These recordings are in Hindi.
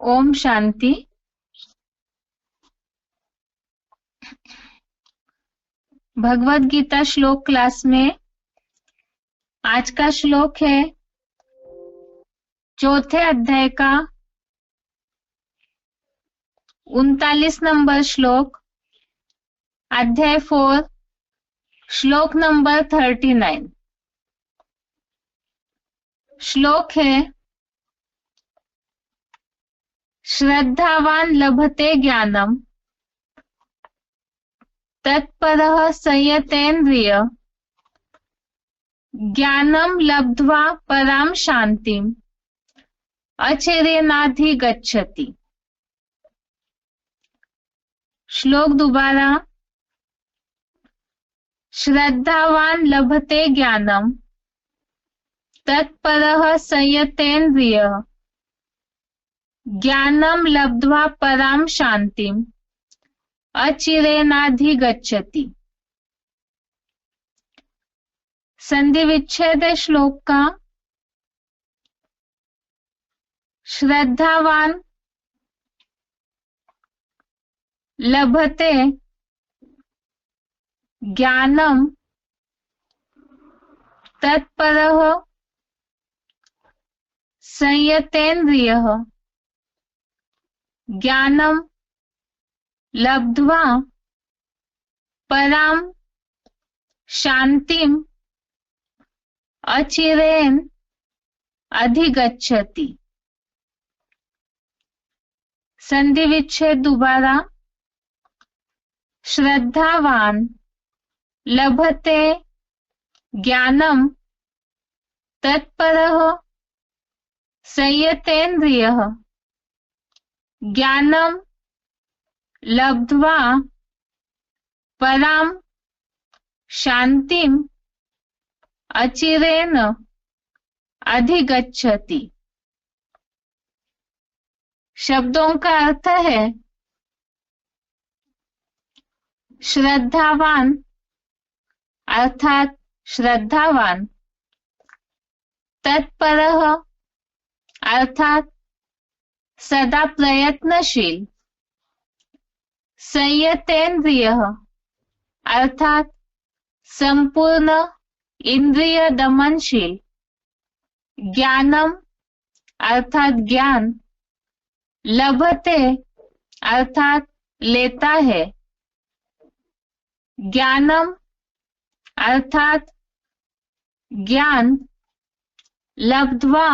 ओम शांति। भगवत गीता श्लोक क्लास में आज का श्लोक है चौथे अध्याय का 39 नंबर श्लोक, अध्याय 4, श्लोक नंबर 39। श्लोक है श्रद्धावान लभते ज्ञानम तत्परः संयतेन्द्रिय ज्ञानम लब्ध्वा पराम शांतिम अचिरेणाधिगच्छति। श्लोक दोबारा। श्रद्धावान लभते ज्ञानम तत्परः संयतेन्द्रिय ज्ञानम लब्ध्वा पराम शांतिम अचिरेणाधिगच्छति। संधि विच्छेद श्लोक का। श्रद्धावान लभते ज्ञानम तत्परः संयतेन्द्रियः ज्ञानम लब्ध्वा पराम शांतिम अचिरेण अधिगच्छति। संधि विच्छेद दोबारा। श्रद्धावान लभते ज्ञानम तत्परः संयतेन्द्रियः ज्ञानम लब्ध्वा पराम शांतिम अचिरेण अधिगच्छति। शब्दों का अर्थ है श्रद्धावान अर्थात श्रद्धावान, तत्परः अर्थात सदा प्रयत्नशील, संयतेन्द्रियः अर्थात संपूर्ण इंद्रिय दमनशील, ज्ञानम अर्थात ज्ञान, लभते अर्थात लेता है, ज्ञानम अर्थात ज्ञान, लब्ध्वा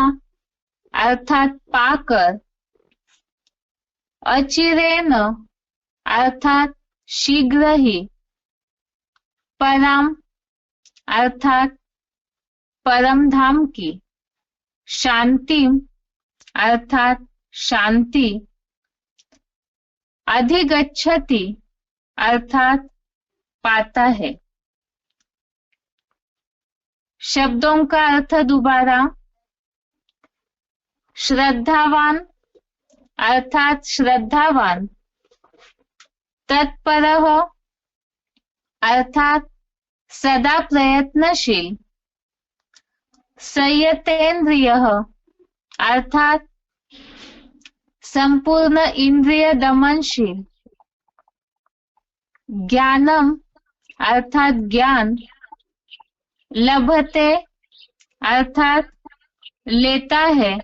अर्थात पाकर, अचिरेण अर्थात शीघ्र ही, पराम अर्थात परम धाम की, शांतिम अर्थात शांति, अधिगच्छति अर्थात पाता है। शब्दों का अर्थ दोबारा। श्रद्धावान अर्थात श्रद्धावान, तत्परः अर्थात सदा प्रयत्नशील, संयतेन्द्रियः अर्थात संपूर्ण इंद्रिय दमनशील, ज्ञानम अर्थात ज्ञान, लभते अर्थात लेता है,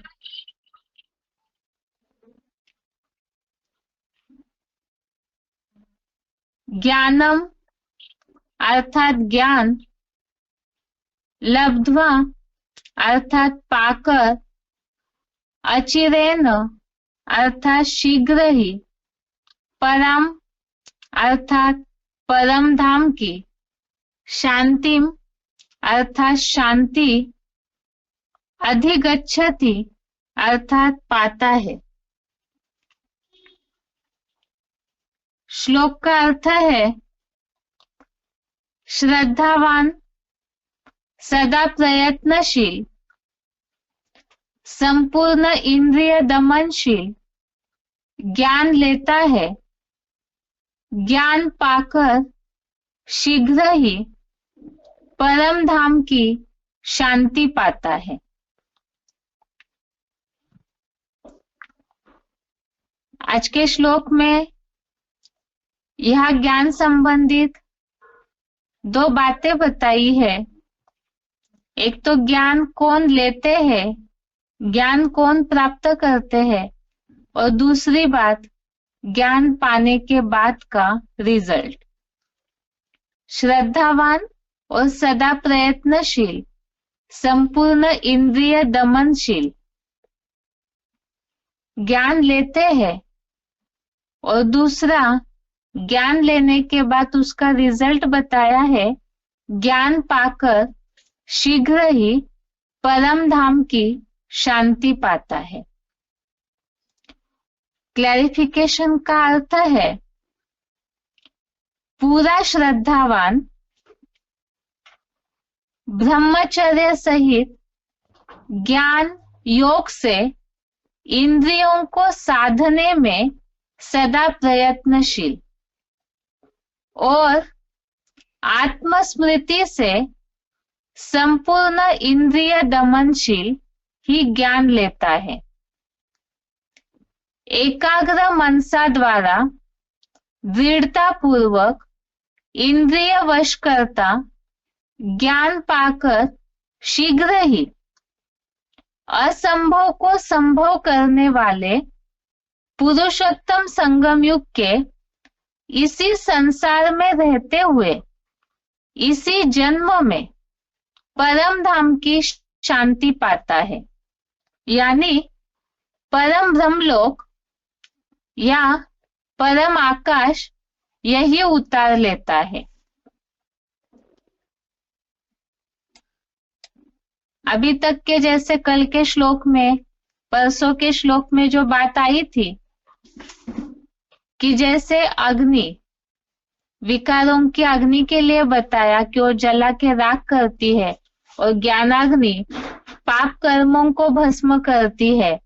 ज्ञानम अर्थात ज्ञान, लब्ध्वा अर्थात पाकर, अचिरेण अर्थात शीघ्र ही, पराम अर्थात परम धाम की, शांतिम अर्थात शांति, अधिगच्छति अर्थात पाता है। श्लोक का अर्थ है श्रद्धावान सदा प्रयत्नशील, संपूर्ण इंद्रिय दमनशील, ज्ञान लेता है, ज्ञान पाकर शीघ्र ही परम धाम की शांति पाता है। आज के श्लोक में यह ज्ञान संबंधित दो बातें बताई है। एक तो ज्ञान कौन लेते हैं, ज्ञान कौन प्राप्त करते हैं, और दूसरी बात ज्ञान पाने के बाद का रिजल्ट। श्रद्धावान और सदा प्रयत्नशील, संपूर्ण इंद्रिय दमनशील ज्ञान लेते हैं, और दूसरा ज्ञान लेने के बाद उसका रिजल्ट बताया है, ज्ञान पाकर शीघ्र ही परम धाम की शांति पाता है। क्लैरिफिकेशन का अर्थ है, पूरा श्रद्धावान ब्रह्मचर्य सहित ज्ञान योग से इंद्रियों को साधने में सदा प्रयत्नशील और आत्मस्मृति से संपूर्ण इंद्रिय दमनशील ही ज्ञान लेता है। एकाग्र मनसा द्वारा दृढ़ता पूर्वक इंद्रिय वश करता ज्ञान पाकर शीघ्र ही असंभव को संभव करने वाले पुरुषोत्तम संगम युग के इसी संसार में रहते हुए इसी जन्म में परम धाम की शांति पाता है, यानी परम ब्रह्मलोक या परम आकाश यही उतार लेता है। अभी तक के जैसे कल के श्लोक में, परसों के श्लोक में जो बात आई थी कि जैसे अग्नि विकारों की अग्नि के लिए बताया कि वो जला के राख करती है और ज्ञानाग्नि पाप कर्मों को भस्म करती है।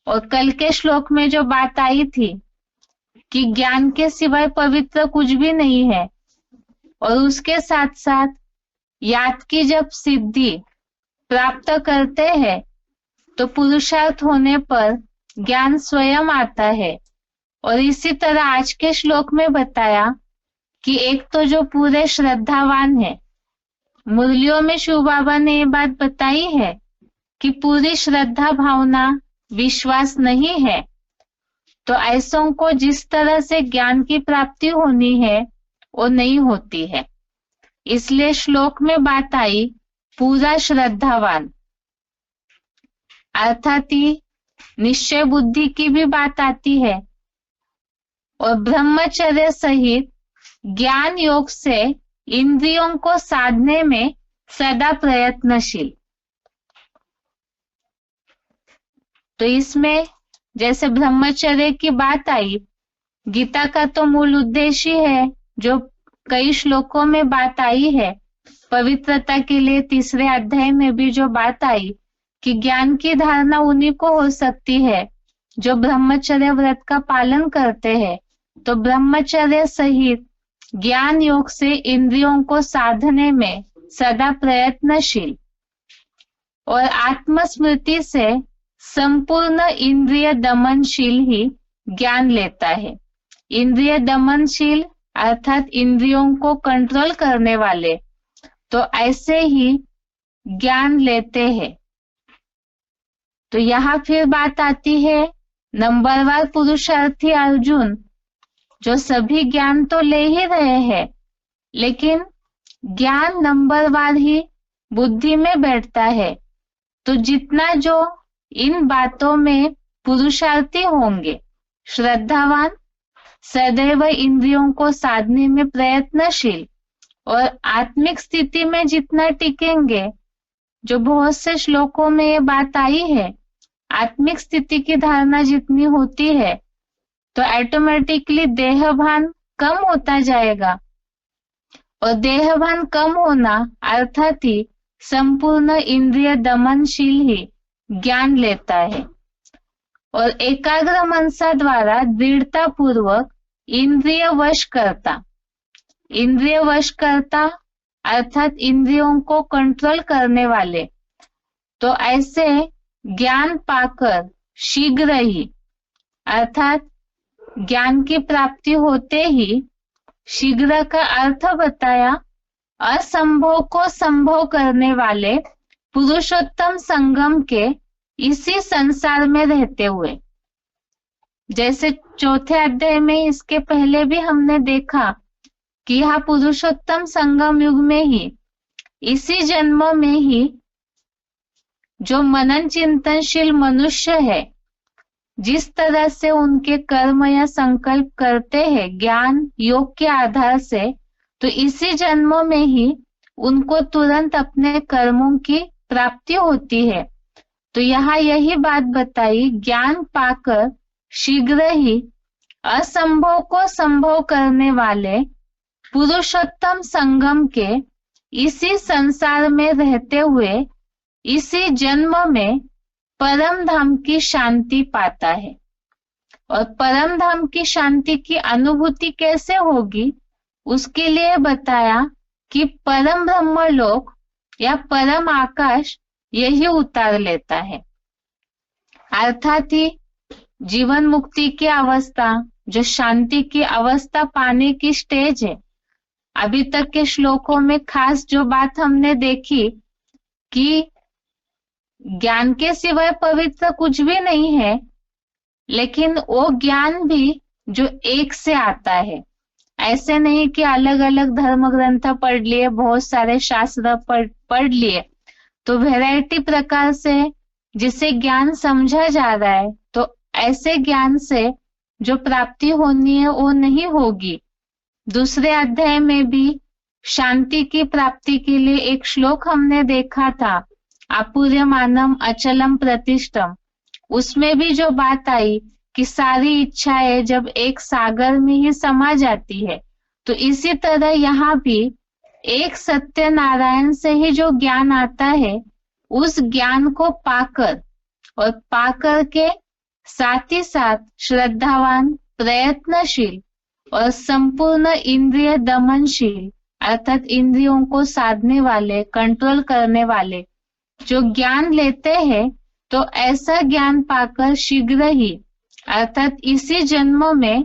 और कल के श्लोक में जो बात आई थी कि ज्ञान के सिवाय पवित्र कुछ भी नहीं है, और उसके साथ साथ याद की जब सिद्धि प्राप्त करते हैं तो पुरुषार्थ होने पर ज्ञान स्वयं आता है। और इसी तरह आज के श्लोक में बताया कि एक तो जो पूरे श्रद्धावान है, मुरलियों में शिव बाबा ने ये बात बताई है कि पूरी श्रद्धा भावना विश्वास नहीं है, तो ऐसों को जिस तरह से ज्ञान की प्राप्ति होनी है वो नहीं होती है। इसलिए श्लोक में बात आई पूरा श्रद्धावान, अर्थात निश्चय बुद्धि की भी बात आती है, और ब्रह्मचर्य सहित ज्ञान योग से इंद्रियों को साधने में सदा प्रयत्नशील। तो इसमें जैसे ब्रह्मचर्य की बात आई, गीता का तो मूल उद्देश्य है जो कई श्लोकों में बात आई है, पवित्रता के लिए तीसरे अध्याय में भी जो बात आई कि ज्ञान की धारणा उन्हीं को हो सकती है जो ब्रह्मचर्य व्रत का पालन करते हैं। तो ब्रह्मचर्य सहित ज्ञान योग से इंद्रियों को साधने में सदा प्रयत्नशील और आत्मस्मृति से संपूर्ण इंद्रिय दमनशील ही ज्ञान लेता है। इंद्रिय दमनशील अर्थात इंद्रियों को कंट्रोल करने वाले, तो ऐसे ही ज्ञान लेते हैं। तो यहाँ फिर बात आती है नंबरवार पुरुषार्थी अर्जुन जो सभी ज्ञान तो ले ही रहे हैं, लेकिन ज्ञान नंबरवार ही बुद्धि में बैठता है। तो जितना जो इन बातों में पुरुषार्थी होंगे, श्रद्धावान, सदैव इंद्रियों को साधने में प्रयत्नशील और आत्मिक स्थिति में जितना टिकेंगे, जो बहुत से श्लोकों में ये बात आई है, आत्मिक स्थिति की धारणा जितनी होती है तो ऑटोमेटिकली देहभान कम होता जाएगा, और देहभान कम होना अर्थात ही संपूर्ण इंद्रिय दमनशील ही ज्ञान लेता है। और एकाग्र मनसा द्वारा दृढ़ता पूर्वक इंद्रिय वश करता, इंद्रिय वश करता अर्थात इंद्रियों को कंट्रोल करने वाले, तो ऐसे ज्ञान पाकर शीघ्र ही अर्थात ज्ञान की प्राप्ति होते ही शीघ्र का अर्थ बताया, असंभव को संभव करने वाले पुरुषोत्तम संगम के इसी संसार में रहते हुए। जैसे चौथे अध्याय में इसके पहले भी हमने देखा कि यह पुरुषोत्तम संगम युग में ही, इसी जन्म में ही जो मनन चिंतनशील मनुष्य है, जिस तरह से उनके कर्म या संकल्प करते हैं ज्ञान योग के आधार से, तो इसी जन्म में ही उनको तुरंत अपने कर्मों की प्राप्ति होती है। तो यहाँ यही बात बताई, ज्ञान पाकर शीघ्र ही असंभव को संभव करने वाले पुरुषोत्तम संगम के इसी संसार में रहते हुए इसी जन्म में परम धाम की शांति पाता है। और परम धाम की शांति की अनुभूति कैसे होगी, उसके लिए बताया कि परम ब्रह्म लोक या परम आकाश यही उतार लेता है। अर्थात ही जीवन मुक्ति की अवस्था, जो शांति की अवस्था पाने की स्टेज है। अभी तक के श्लोकों में खास जो बात हमने देखी कि ज्ञान के सिवाय पवित्र कुछ भी नहीं है, लेकिन वो ज्ञान भी जो एक से आता है। ऐसे नहीं कि अलग अलग धर्म ग्रंथ पढ़ लिए, बहुत सारे शास्त्र पढ़ लिए, तो वैरायटी प्रकार से जिसे ज्ञान समझा जा रहा है, तो ऐसे ज्ञान से जो प्राप्ति होनी है वो नहीं होगी। दूसरे अध्याय में भी शांति की प्राप्ति के लिए एक श्लोक हमने देखा था, अपूर्यमानम अचलम प्रतिष्ठम। उसमें भी जो बात आई कि सारी इच्छाएं जब एक सागर में ही समा जाती है, तो इसी तरह यहाँ भी एक सत्य नारायण से ही जो ज्ञान आता है, उस ज्ञान को पाकर और पाकर के साथ ही साथ श्रद्धावान, प्रयत्नशील और संपूर्ण इंद्रिय दमनशील, अर्थात इंद्रियों को साधने वाले, कंट्रोल करने वाले जो ज्ञान लेते हैं, तो ऐसा ज्ञान पाकर शीघ्र ही अर्थात इसी जन्म में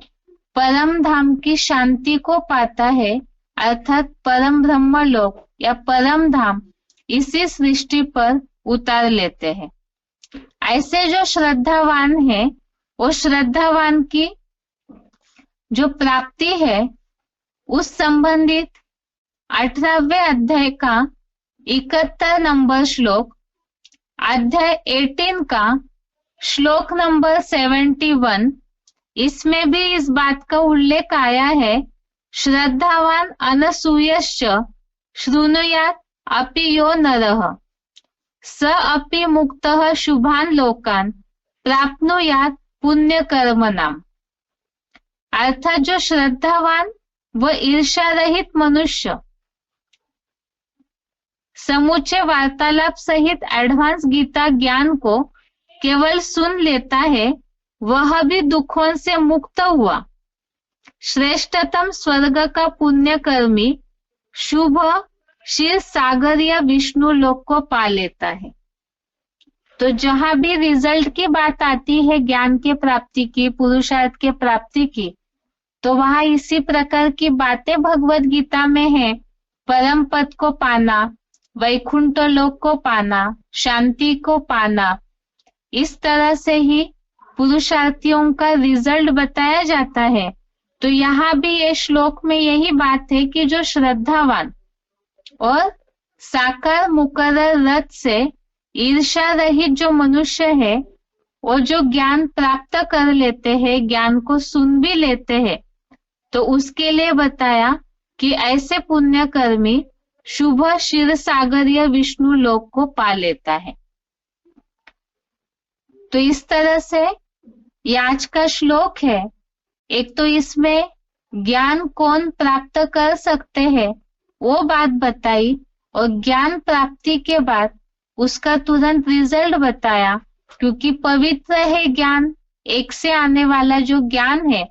परम धाम की शांति को पाता है, अर्थात परम ब्रह्म लोक या परम धाम इसी सृष्टि पर उतार लेते हैं। ऐसे जो श्रद्धावान है, वो श्रद्धावान की जो प्राप्ति है, उस संबंधित 18वें अध्याय का 71 नंबर श्लोक, अध्याय 18 का श्लोक नंबर 71, इसमें भी इस बात का उल्लेख आया है, श्रद्धावान अनसूयश्च शृणुयात् अपि यो नरः स अपि मुक्तः शुभान लोकान प्राप्नुयात् पुण्य कर्मणाम। अर्थात जो श्रद्धावान व ईर्ष्या रहित मनुष्य समूचे वार्तालाप सहित एडवांस गीता ज्ञान को केवल सुन लेता है, वह भी दुखों से मुक्त हुआ श्रेष्ठतम स्वर्ग का पुण्य कर्मी शुभ क्षीर सागर या विष्णु लोक को पा लेता है। तो जहां भी रिजल्ट की बात आती है ज्ञान के प्राप्ति की, पुरुषार्थ के प्राप्ति की, तो वहां इसी प्रकार की बातें भगवत गीता में है। परम पद को पाना, वैकुंठ लोक को पाना, शांति को पाना, इस तरह से ही पुरुषार्थियों का रिजल्ट बताया जाता है। तो यहाँ भी ये श्लोक में यही बात है कि जो श्रद्धावान और साकार मुकर्रर रथ से ईर्ष्या रहित जो मनुष्य है, वो जो ज्ञान प्राप्त कर लेते हैं, ज्ञान को सुन भी लेते हैं, तो उसके लिए बताया कि ऐसे पुण्य कर्मी शुभ क्षीर सागर या विष्णु लोक को पा लेता है। तो इस तरह से ये आज का श्लोक है। एक तो इसमें ज्ञान कौन प्राप्त कर सकते हैं वो बात बताई, और ज्ञान प्राप्ति के बाद उसका तुरंत रिजल्ट बताया, क्योंकि पवित्र है ज्ञान, एक से आने वाला जो ज्ञान है,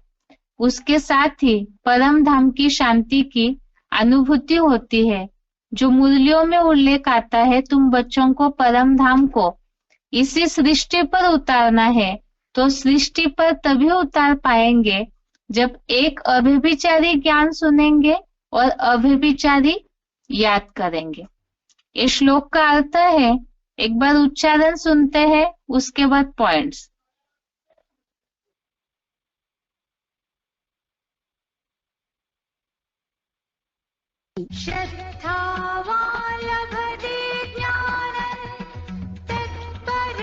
उसके साथ ही परम धाम की शांति की अनुभूति होती है। जो मूल्यों में उल्लेख आता है, तुम बच्चों को परम धाम को इसी सृष्टि पर उतारना है, तो सृष्टि पर तभी उतार पाएंगे जब एक अभिविचारी ज्ञान सुनेंगे और अभिविचारी याद करेंगे। इस श्लोक का अर्थ है, एक बार उच्चारण सुनते हैं, उसके बाद पॉइंट्स। श्रद्धावान् लभते ज्ञानं तत्पर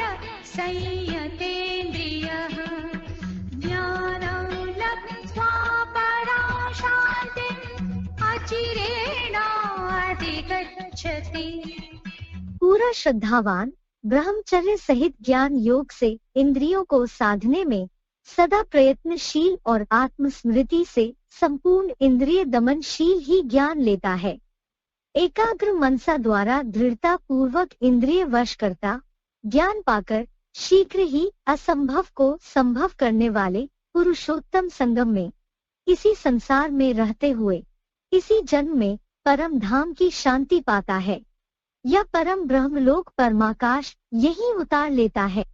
संयतेन्द्रियः ज्ञानं लब्ध्वा परां शान्तिम् अचिरेणाधिगच्छति। पूरा श्रद्धावान ब्रह्मचर्य सहित ज्ञान योग से इंद्रियों को साधने में सदा प्रयत्नशील और आत्मस्मृति से संपूर्ण इंद्रिय दमनशील ही ज्ञान लेता है। एकाग्र मनसा द्वारा दृढ़ता पूर्वक इंद्रिय वश करता ज्ञान पाकर शीघ्र ही असंभव को संभव करने वाले पुरुषोत्तम संगम में इसी संसार में रहते हुए इसी जन्म में परम धाम की शांति पाता है या परम ब्रह्मलोक परमाकाश यही उतार लेता है।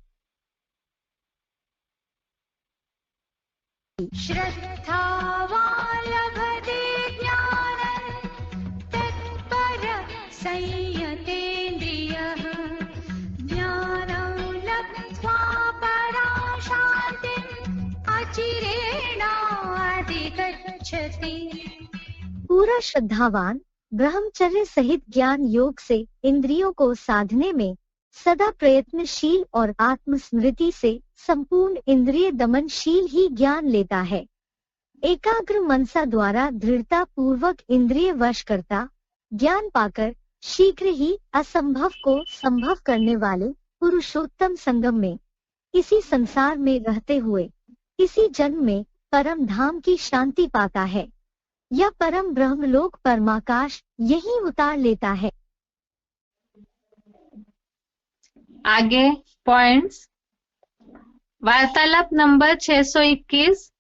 श्रद्धावान् लभते ज्ञानं तत्पर संयतेन्द्रियः ज्ञानं लब्ध्वा परां शान्तिम् अचिरेणाधिगच्छति। पूरा श्रद्धावान ब्रह्मचर्य सहित ज्ञान योग से इंद्रियों को साधने में सदा प्रयत्नशील और आत्मस्मृति से संपूर्ण इंद्रिय दमनशील ही ज्ञान लेता है। एकाग्र मनसा द्वारा दृढ़ता पूर्वक इंद्रिय वश करता ज्ञान पाकर शीघ्र ही असंभव को संभव करने वाले पुरुषोत्तम संगम में इसी संसार में रहते हुए इसी जन्म में परम धाम की शांति पाता है या परम ब्रह्मलोक परमाकाश यही उतार लेता है। आगे पॉइंट्स। वार्तालाप नंबर 621,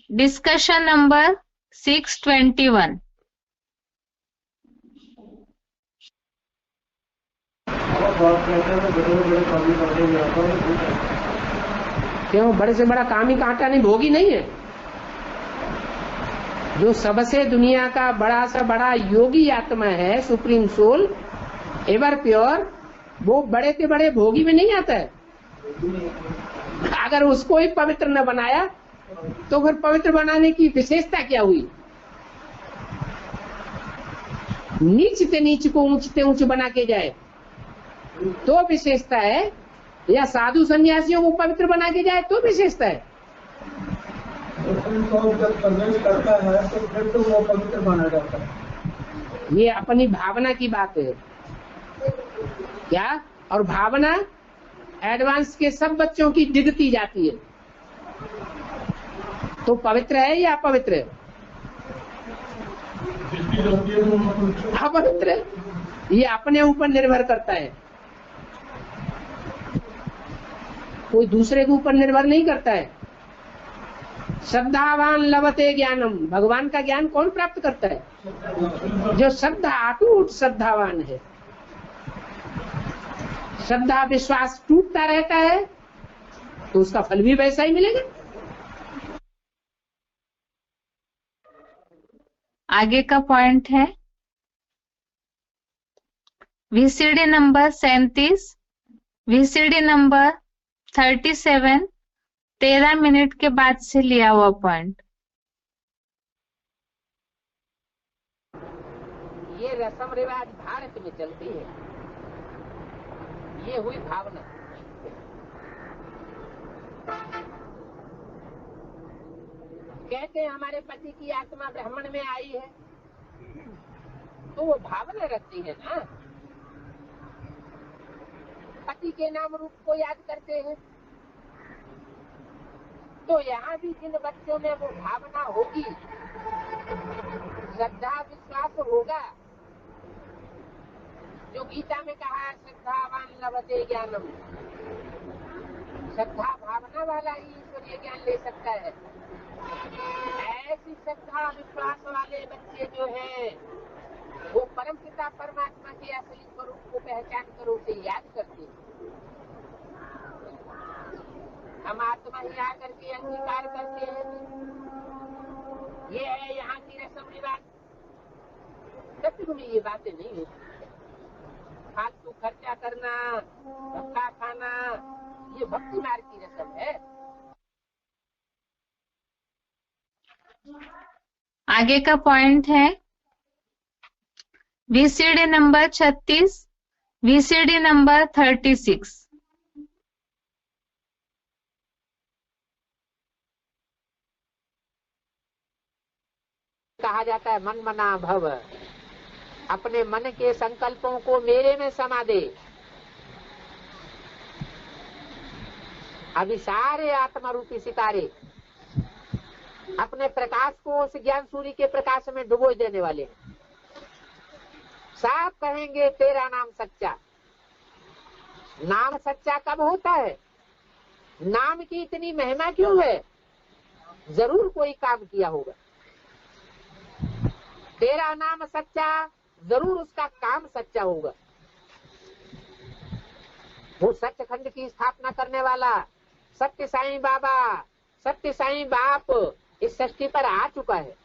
डिस्कशन नंबर 621। क्यों? बड़े से बड़ा काम ही कांटा नहीं, भोगी नहीं है। जो सबसे दुनिया का बड़ा से बड़ा योगी आत्मा है, सुप्रीम सोल, एवर प्योर, वो बड़े के बड़े भोगी में नहीं आता है। अगर उसको ही पवित्र न बनाया तो फिर पवित्र बनाने की विशेषता क्या हुई? नीच से नीच को ऊंच से ऊंच बना के जाए तो विशेषता है, या साधु सन्यासियों को पवित्र बना के जाए तो विशेषता है। जब प्रवेश करता है तो फिर तो वो पवित्र बना जाता है। ये अपनी भावना की बात है क्या? और भावना एडवांस के सब बच्चों की डिगती जाती है, तो पवित्र है या अपवित्र है? अपवित्र है। ये अपने ऊपर निर्भर करता है, कोई दूसरे के ऊपर निर्भर नहीं करता है। श्रद्धावान लभते ज्ञानम, भगवान का ज्ञान कौन प्राप्त करता है? जो श्रद्धा, अटूट श्रद्धावान है। श्रद्धा विश्वास टूटता रहता है तो उसका फल भी वैसा ही मिलेगा। आगे का पॉइंट है VCD number 37, VCD number 37, 13 minute के बाद से लिया हुआ पॉइंट। ये रस्म रिवाज भारत में चलती है। ये हुई भावना। कहते हैं हमारे पति की आत्मा ब्राह्मण में आई है, तो वो भावना रखती है ना, पति के नाम रूप को याद करते हैं। तो यहाँ भी जिन बच्चों में वो भावना होगी, श्रद्धा विश्वास होगा, जो गीता में कहा है श्रद्धावान लभते ज्ञानम, श्रद्धा भावना वाला ही ईश्वरीय ज्ञान ले सकता है। ऐसी श्रद्धा विश्वास वाले बच्चे जो हैं, वो परमपिता परमात्मा के असली स्वरूप को पहचान कर उसे याद करते हैं। हम आत्मा ही आकर के अंगीकार करते हैं। ये है यहाँ की रस्म रिवाज। सत्य में ये बातें नहीं होती। फालतू खर्चा करना, धक्का खाना, ये भक्ति मार्ग की रस्म है। आगे का पॉइंट है वीसीडी नंबर 36, वीसीडी नंबर 36। कहा जाता है मन मना भव, अपने मन के संकल्पों को मेरे में समा दे। अभी सारे आत्मा रूपी सितारे अपने प्रकाश को उस ज्ञान सूर्य के प्रकाश में डुबो देने वाले हैं। साफ कहेंगे तेरा नाम सच्चा। नाम सच्चा कब होता है? नाम की इतनी महिमा क्यों है? जरूर कोई काम किया होगा। तेरा नाम सच्चा, जरूर उसका काम सच्चा होगा। वो सचखंड की स्थापना करने वाला सत्य साईं बाबा, सत्य साईं बाप इस सृष्टि पर आ चुका है।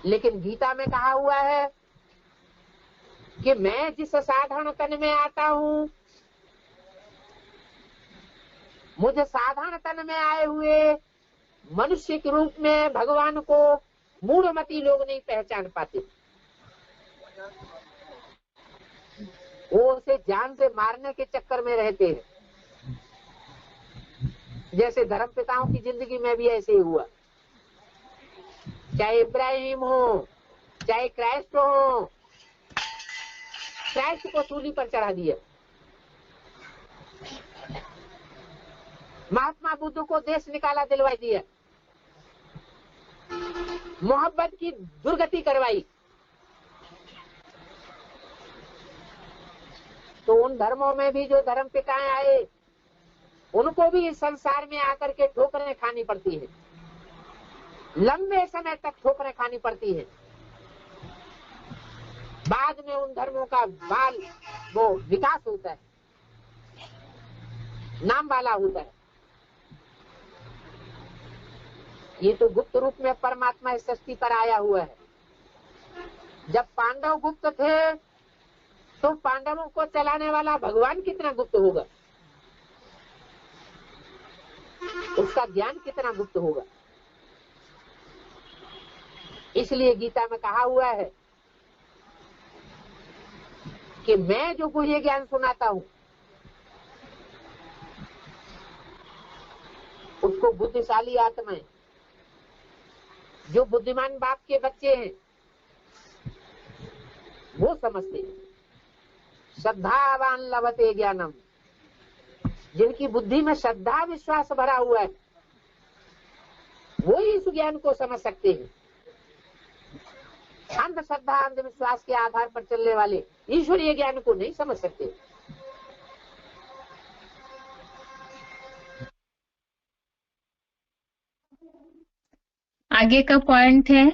लेकिन गीता में कहा हुआ है कि मैं जिस साधारण तन में आता हूँ, मुझे साधारण तन में आए हुए मनुष्य के रूप में भगवान को मूढ़मती लोग नहीं पहचान पाते। वो उसे जान से मारने के चक्कर में रहते हैं। जैसे धर्म पिताओं की जिंदगी में भी ऐसे ही हुआ। चाहे इब्राहिम हो, चाहे क्राइस्ट हो, क्राइस्ट को सूली पर चढ़ा दिया। महात्मा बुद्ध को देश निकाला दिलवा दिया, मोहब्बत की दुर्गति करवाई। तो उन धर्मों में भी जो धर्म पिताएं आए, उनको भी इस संसार में आकर के ठोकरें खानी पड़ती है। लंबे समय तक ठोकरें खानी पड़ती है। बाद में उन धर्मों का बाल वो विकास होता है, नाम वाला होता है। ये तो गुप्त रूप में परमात्मा इस सृष्टि पर आया हुआ है। जब पांडव गुप्त थे तो पांडवों को चलाने वाला भगवान कितना गुप्त होगा, उसका ज्ञान कितना गुप्त होगा। इसलिए गीता में कहा हुआ है कि मैं जो गुह्य ज्ञान सुनाता हूं, उसको बुद्धिशाली आत्माएं, जो बुद्धिमान बाप के बच्चे हैं, वो समझते हैं। श्रद्धावान लभते ज्ञानम, जिनकी बुद्धि में श्रद्धा विश्वास भरा हुआ है, वो ही इस ज्ञान को समझ सकते हैं। अंधश्रद्धा अंधविश्वास के आधार पर चलने वाले ईश्वरीय ज्ञान को नहीं समझ सकते। आगे का पॉइंट है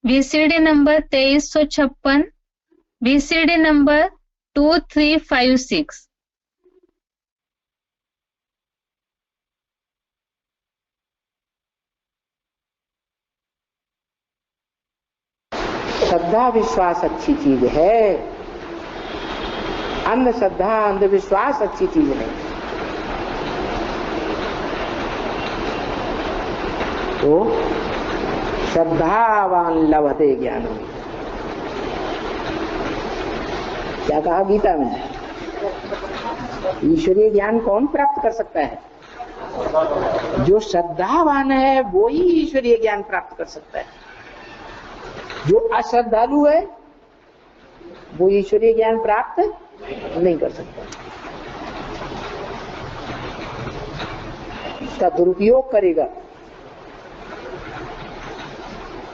वीसीडी नंबर 2356, वीसीडी नंबर 2356। श्रद्धा विश्वास अच्छी चीज है, अंधश्रद्धा अंधविश्वास अच्छी चीज नहीं। तो श्रद्धावान लभते ज्ञानम, क्या कहा गीता में? ईश्वरीय ज्ञान कौन प्राप्त कर सकता है? जो श्रद्धावान है वो ही ईश्वरीय ज्ञान प्राप्त कर सकता है। जो अश्रद्धालु है वो ईश्वरीय ज्ञान प्राप्त नहीं कर सकता, उसका दुरुपयोग करेगा।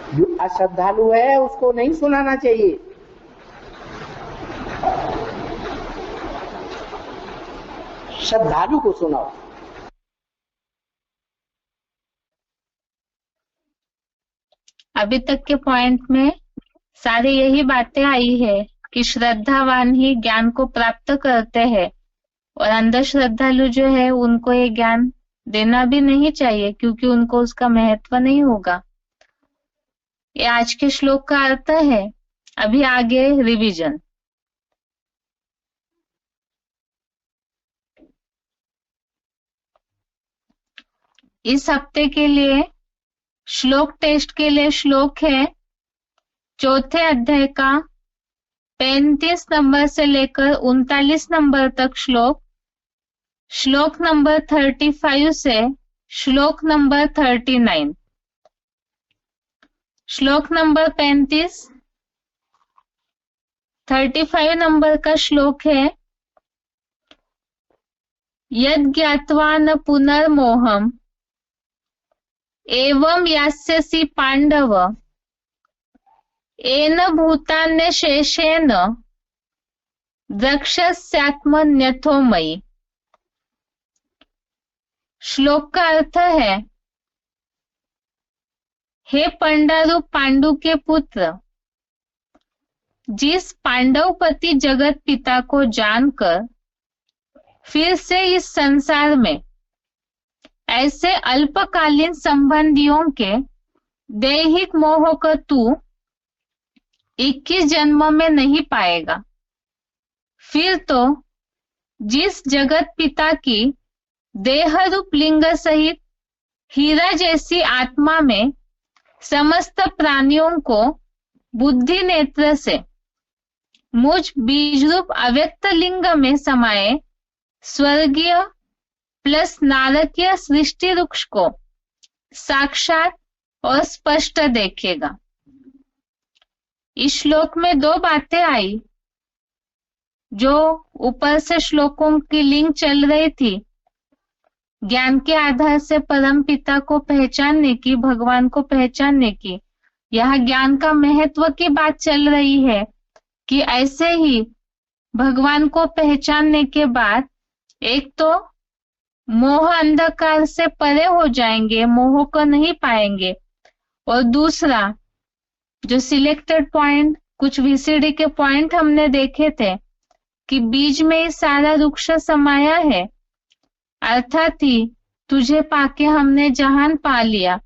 जो अश्रद्धालु है उसको नहीं सुनाना चाहिए। श्रद्धालु को सुनाओ। अभी तक के पॉइंट में सारी यही बातें आई है कि श्रद्धावान ही ज्ञान को प्राप्त करते हैं। और अंधश्रद्धालु जो है उनको ये ज्ञान देना भी नहीं चाहिए, क्योंकि उनको उसका महत्व नहीं होगा। ये आज के श्लोक का अर्थ है। अभी आगे रिवीजन। इस हफ्ते के लिए श्लोक टेस्ट के लिए श्लोक है चौथे अध्याय का 35 नंबर से लेकर 39 नंबर तक श्लोक, श्लोक नंबर 35 से श्लोक नंबर 39। श्लोक नंबर 35 नंबर का श्लोक है यद ज्ञात्वा न पुनर्मोहम एवं यास्यसि पांडव एन भूतान्य शेषेन द्रक्ष्यस्यात्मन्यथो मयि। श्लोक का अर्थ है, हे पंडारू पांडु के पुत्र, जिस पांडवपति जगत पिता को जानकर फिर से इस संसार में ऐसे अल्पकालीन संबंधियों के दैहिक मोह को तू 21 जन्मों में नहीं पाएगा, फिर तो जिस जगत पिता की देह रूप लिंग सहित हीरा जैसी आत्मा में समस्त प्राणियों को बुद्धि नेत्र से मुझ बीज रूप अव्यक्त लिंग में समाये स्वर्गीय प्लस नारकीय सृष्टि वृक्ष को साक्षात और स्पष्ट देखेगा। इस श्लोक में दो बातें आई जो ऊपर से श्लोकों की लिंक चल रही थी। ज्ञान के आधार से परम पिता को पहचानने की, भगवान को पहचानने की, यह ज्ञान का महत्व की बात चल रही है कि ऐसे ही भगवान को पहचानने के बाद एक तो मोह अंधकार से परे हो जाएंगे, मोह को नहीं पाएंगे, और दूसरा जो सिलेक्टेड पॉइंट, कुछ वीसीडी के पॉइंट हमने देखे थे कि बीज में ही सारा वृक्ष समाया है, अर्थात ही तुझे पाके हमने जहान पा लिया,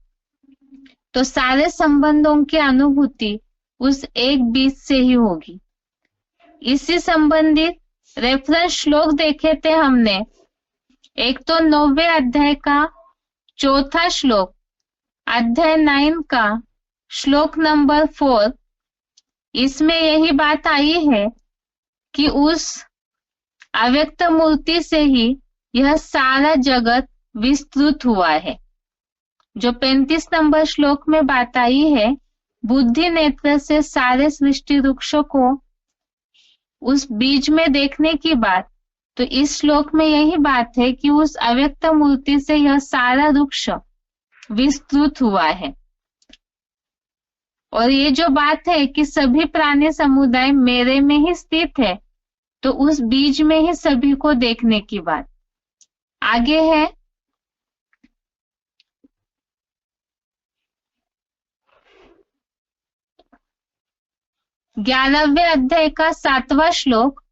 तो सारे संबंधों की अनुभूति उस एक बीज से ही होगी। इसी संबंधित रेफरेंस श्लोक देखे थे हमने। एक तो 9वें अध्याय का 4था श्लोक, अध्याय 9 का श्लोक नंबर 4। इसमें यही बात आई है कि उस अव्यक्त मूर्ति से ही यह सारा जगत विस्तृत हुआ है। जो 35 नंबर श्लोक में बात आई है, बुद्धि नेत्र से सारे सृष्टि वृक्षों को उस बीज में देखने की बात, तो इस श्लोक में यही बात है कि उस अव्यक्त मूर्ति से यह सारा वृक्ष विस्तृत हुआ है। और ये जो बात है कि सभी प्राणी समुदाय मेरे में ही स्थित है, तो उस बीज में ही सभी को देखने की बात। आगे है 11वें अध्याय का 7वां श्लोक,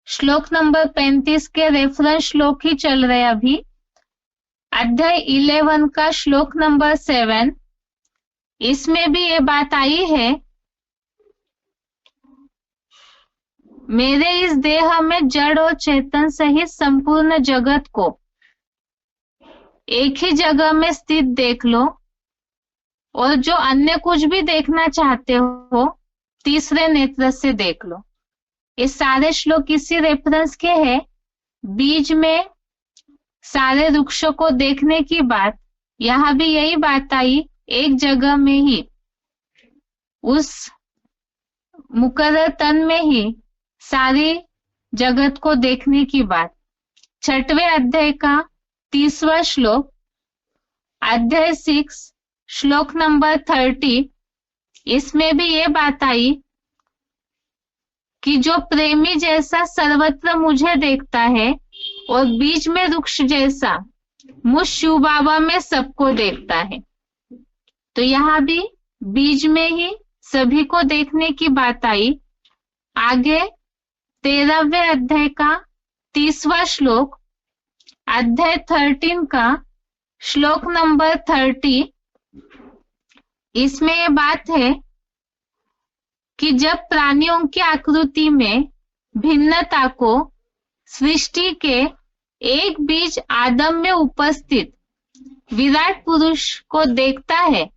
श्लोक नंबर 35 के रेफरेंस श्लोक ही चल रहे अभी। अध्याय 11 का श्लोक नंबर 7, इसमें भी ये बात आई है, मेरे इस देह में जड़ और चेतन सहित संपूर्ण जगत को एक ही जगह में स्थित देख लो, और जो अन्य कुछ भी देखना चाहते हो तीसरे नेत्र से देख लो। ये सारे श्लोक इसी रेफरेंस के हैं। बीज में सारे वृक्षों को देखने की बात, यहां भी यही बात आई, एक जगह में ही उस मुकर्रर तन में ही सारी जगत को देखने की बात। 6वें अध्याय का 30वां श्लोक, अध्याय 6 श्लोक नंबर 30, इसमें भी ये बात आई कि जो प्रेमी जैसा सर्वत्र मुझे देखता है और बीज में वृक्ष जैसा मुझ शिव बाबा में सबको देखता है। तो यहाँ भी बीज में ही सभी को देखने की बात आई। आगे 13वें अध्याय का 30वां श्लोक अध्याय 13 का श्लोक नंबर 30। इसमें ये बात है कि जब प्राणियों की आकृति में भिन्नता को सृष्टि के एक बीज आदम में उपस्थित विराट पुरुष को देखता है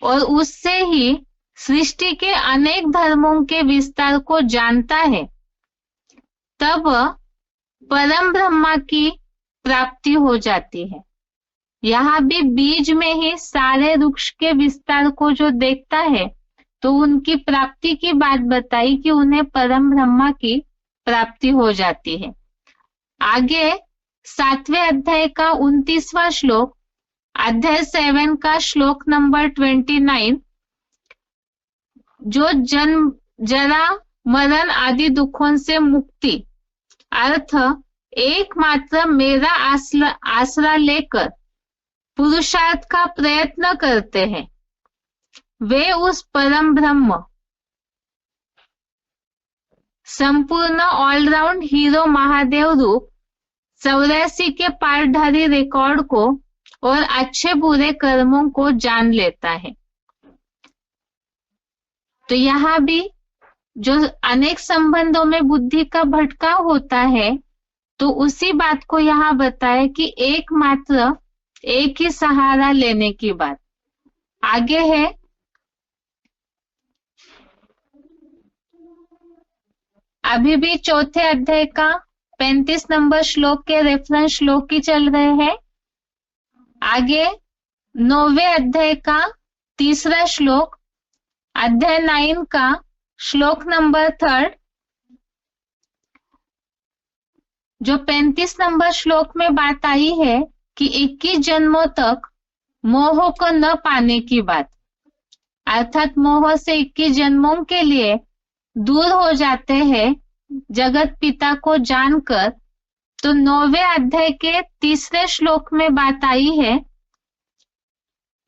और उससे ही सृष्टि के अनेक धर्मों के विस्तार को जानता है, तब परम ब्रह्मा की प्राप्ति हो जाती है। यहाँ भी बीज में ही सारे वृक्ष के विस्तार को जो देखता है तो उनकी प्राप्ति की बात बताई कि उन्हें परम ब्रह्मा की प्राप्ति हो जाती है। आगे 7वें अध्याय का 29वां श्लोक अध्याय 7 का श्लोक नंबर 29, जो जन्म जरा मरण आदि दुखों से मुक्ति अर्थ एकमात्र मेरा आसरा लेकर पुरुषार्थ का प्रयत्न करते हैं, वे उस परम ब्रह्म संपूर्ण ऑलराउंड हीरो महादेव रूप 84 के पारधारी रिकॉर्ड को और अच्छे बुरे कर्मों को जान लेता है। तो यहाँ भी जो अनेक संबंधों में बुद्धि का भटकाव होता है, तो उसी बात को यहाँ बताया कि एकमात्र एक ही सहारा लेने की बात। आगे है अभी भी चौथे अध्याय का 35 नंबर श्लोक के रेफरेंस श्लोक ही चल रहे हैं। आगे 9वें अध्याय का 3रा श्लोक अध्याय 9 का श्लोक नंबर 3, जो 35 नंबर श्लोक में बात आई है कि 21 जन्मों तक मोह को न पाने की बात, अर्थात मोह से 21 जन्मों के लिए दूर हो जाते हैं जगत पिता को जानकर। तो 9वें अध्याय के 3रे श्लोक में बात आई है,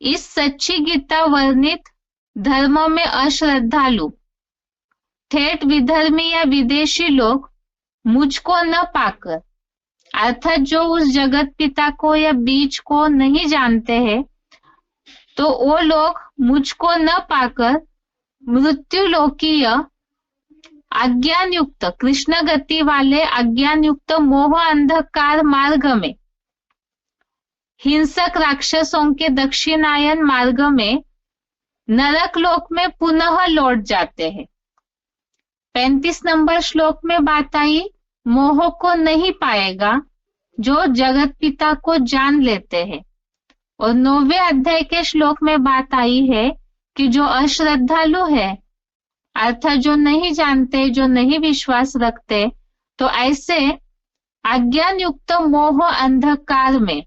इस सच्ची गीता वर्णित धर्मों में अश्रद्धालु ठेठ विधर्मी या विदेशी लोग मुझको न पाकर, अर्थात जो उस जगत पिता को या बीज को नहीं जानते हैं, तो वो लोग मुझको न पाकर मृत्यु लोकीय अज्ञान युक्त कृष्ण गति वाले अज्ञान युक्त मोह अंधकार मार्ग में, हिंसक राक्षसों के दक्षिणायन मार्ग में नरक लोक में पुनः लौट जाते हैं। 35 नंबर श्लोक में बात आई मोह को नहीं पाएगा जो जगत पिता को जान लेते हैं, और 9वें अध्याय के श्लोक में बात आई है कि जो अश्रद्धालु है, अर्थात जो नहीं जानते, जो नहीं विश्वास रखते, तो ऐसे अज्ञान युक्त मोह अंधकार में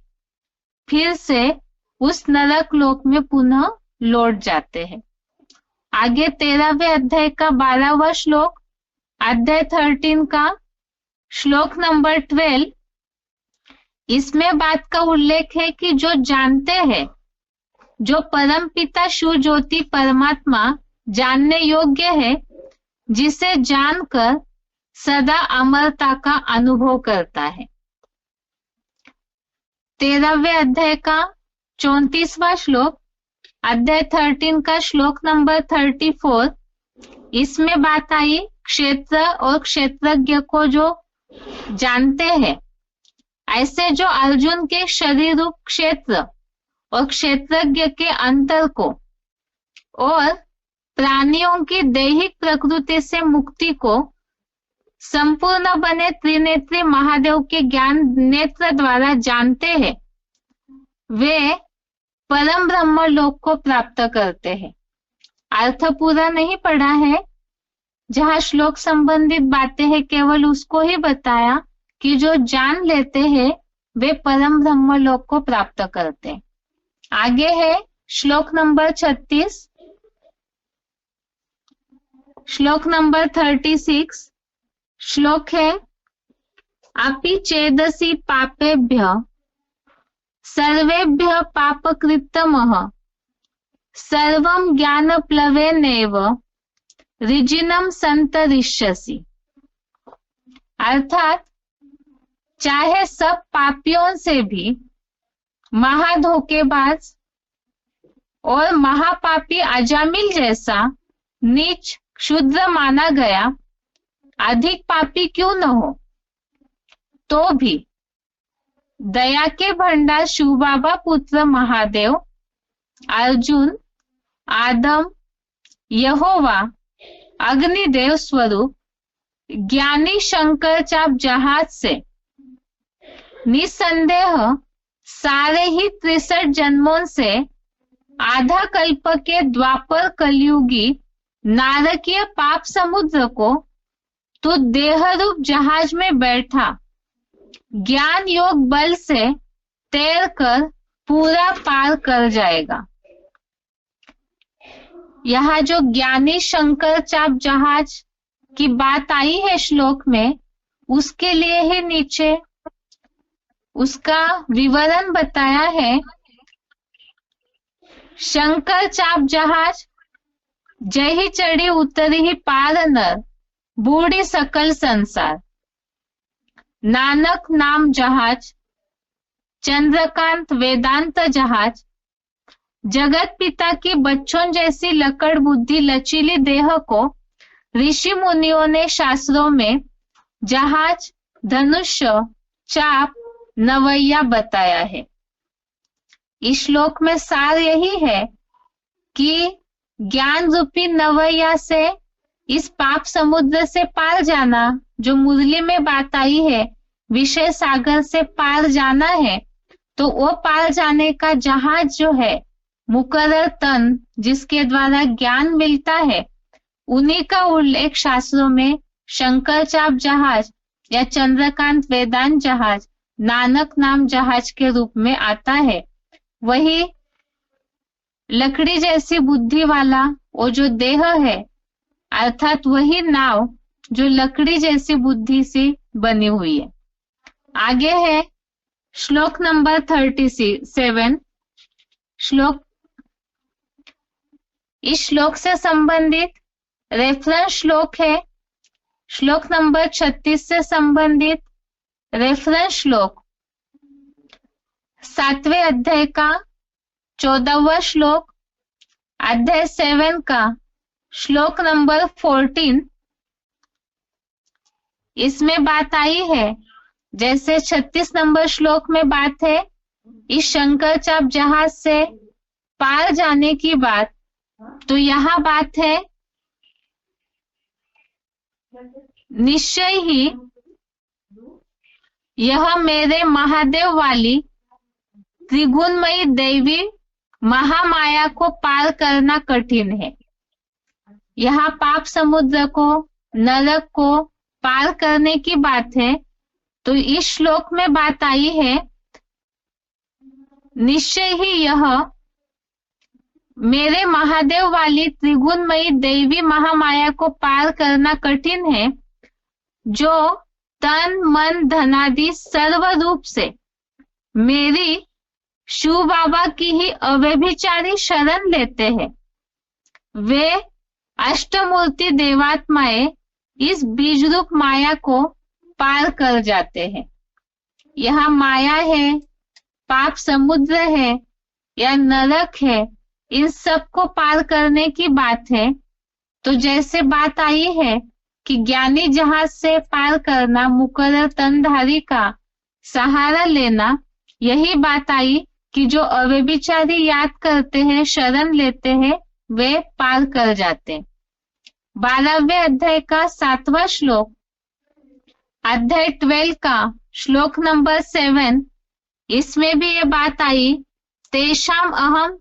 फिर से उस नरक लोक में पुनः लौट जाते हैं। आगे 13वें अध्याय का 12वां श्लोक अध्याय 13 का श्लोक नंबर 12, इसमें बात का उल्लेख है कि जो जानते हैं, जो परम पिता शिव ज्योति परमात्मा जानने योग्य है, जिसे जानकर सदा अमरता का अनुभव करता है। 13वें अध्याय का 34वां श्लोक अध्याय 13 का श्लोक नंबर 34, इसमें बात आई क्षेत्र और क्षेत्रज्ञ को जो जानते हैं, ऐसे जो अर्जुन के शरीर रूप क्षेत्र और क्षेत्रज्ञ के अंतर को और प्राणियों की दैहिक प्रकृति से मुक्ति को संपूर्ण बने त्रिनेत्री महादेव के ज्ञान नेत्र द्वारा जानते हैं, वे परम ब्रह्म लोक को प्राप्त करते हैं। अर्थ पूरा नहीं पढ़ा है, जहाँ श्लोक संबंधित बातें हैं केवल उसको ही बताया कि जो जान लेते हैं वे परम ब्रह्म लोक को प्राप्त करते हैं। आगे है श्लोक नंबर 36, श्लोक नंबर 36 श्लोक है अपि चेदसि पापेभ्य सर्वेभ्य पापकृत्तमः सर्वं ज्ञानप्लवेनैव ऋजिनं संतरिष्यसि। अर्थात चाहे सब पापियों से भी महाधोखेबाज और महापापी अजामिल जैसा नीच क्षुद्र माना गया, अधिक पापी क्यों न हो, तो भी दया के भंडार शिव बाबा पुत्र महादेव, अर्जुन, आदम, यहोवा, अग्निदेव स्वरूप ज्ञानी शंकर चाप जहाज से निसंदेह सारे ही 63 जन्मों से आधा कल्प के द्वापर कलयुगी नारकीय पाप समुद्र को तो देह रूप जहाज में बैठा ज्ञान योग बल से तैर कर पूरा पार कर जाएगा। यहाँ जो ज्ञानी शंकर चाप जहाज की बात आई है श्लोक में, उसके लिए ही नीचे उसका विवरण बताया है। शंकर चाप जहाज जही चढ़ी उतरी ही पार नर, बूढ़ी सकल संसार। नानक नाम जहाज, चंद्रकांत वेदांत जहाज, जगत पिता की बच्चों जैसी लकड़ बुद्धि लचीली देह को ऋषि मुनियों ने शास्त्रों में जहाज, धनुष्य, चाप, नवैया बताया है। इस श्लोक में सार यही है कि ज्ञान रूपी नवैया से इस पाप समुद्र से पार जाना, जो मुरली में बात आई है, विषय सागर से पार जाना है, तो वो पार जाने का जहाज जो है, मुकर्रर तन जिसके द्वारा ज्ञान मिलता है, उन्हीं का उल्लेख शास्त्रों में शंकर चाप जहाज या चंद्रकांत वेदांत जहाज, नानक नाम जहाज के रूप में आता है। वही लकड़ी जैसी बुद्धि वाला वो जो देह है, अर्थात वही नाव जो लकड़ी जैसी बुद्धि से बनी हुई है। आगे है श्लोक नंबर 37। श्लोक, इस श्लोक से संबंधित रेफरेंस श्लोक है। श्लोक नंबर 36 से संबंधित रेफरेंस श्लोक 7वें अध्याय का 14वां श्लोक, अध्याय 7 का श्लोक नंबर 14। इसमें बात आई है, जैसे 36 नंबर श्लोक में बात है इस शंकर चाप जहाज से पार जाने की बात, तो यहाँ बात है निश्चय ही यह मेरे महादेव वाली त्रिगुणमयी दैवी महामाया को पार करना कठिन है। यहाँ पाप समुद्र को, नरक को पार करने की बात है, तो इस श्लोक में बात आई है निश्चय ही यह मेरे महादेव वाली त्रिगुणमयी दैवी महामाया को पार करना कठिन है, जो तन मन धनादि सर्व रूप से मेरी शिव बाबा की ही अव्यभिचारी शरण लेते हैं। वे अष्टमूर्ति देवात्माएं इस बीज रूप माया को पार कर जाते हैं। यहाँ माया है, पाप समुद्र है या नरक है, इन सब को पार करने की बात है। तो जैसे बात आई है कि ज्ञानी जहाज से पार करना, मुकर्रर तनधारी का सहारा लेना, यही बात आई कि जो अव्यभिचारी याद करते हैं, शरण लेते हैं, वे पार कर जाते हैं। 12वें अध्याय का 7वां श्लोक, अध्याय 12 का श्लोक नंबर 7, इसमें भी ये बात आई, तेषाम अहम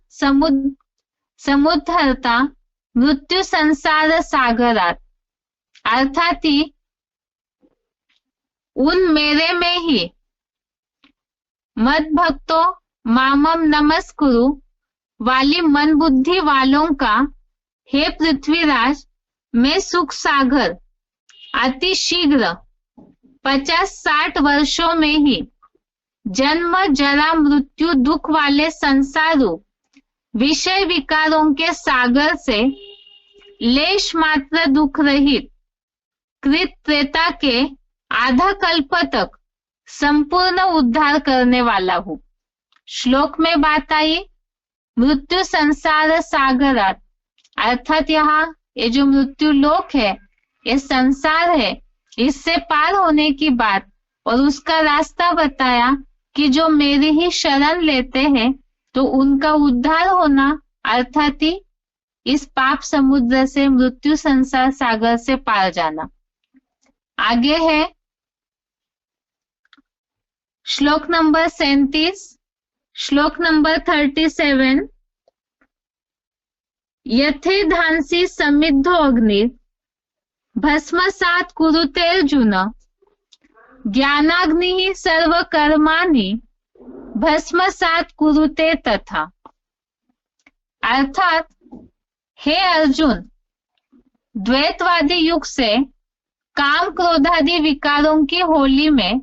समुद्धरता मृत्यु संसार सागरात, अर्थात ही उन मेरे में ही मद भक्तों मामम नमस्कुरु वाली मन बुद्धि वालों का, हे पृथ्वीराज, मैं सुख सागर अति शीघ्र 50-60 वर्षों में ही जन्म जरा मृत्यु दुख वाले संसारू विषय विकारों के सागर से लेश मात्र दुख रहित कृत त्रेता के आधा कल्प तक संपूर्ण उद्धार करने वाला हूँ। श्लोक में बात आई मृत्यु संसार सागरात, अर्थात यहाँ ये जो मृत्यु लोक है, ये संसार है, इससे पार होने की बात और उसका रास्ता बताया कि जो मेरी ही शरण लेते हैं तो उनका उद्धार होना, अर्थात ही इस पाप समुद्र से, मृत्यु संसार सागर से पार जाना। आगे है श्लोक नंबर 37, श्लोक नंबर 37। यथे धांसी समिद्धो अग्नि भस्मसात कुरुतेर्जुन, ज्ञानाग्नि सर्व कर्माणि भस्मसात कुरुते तथा। अर्थात हे अर्जुन, द्वैतवादी युग से काम क्रोधादि विकारों की होली में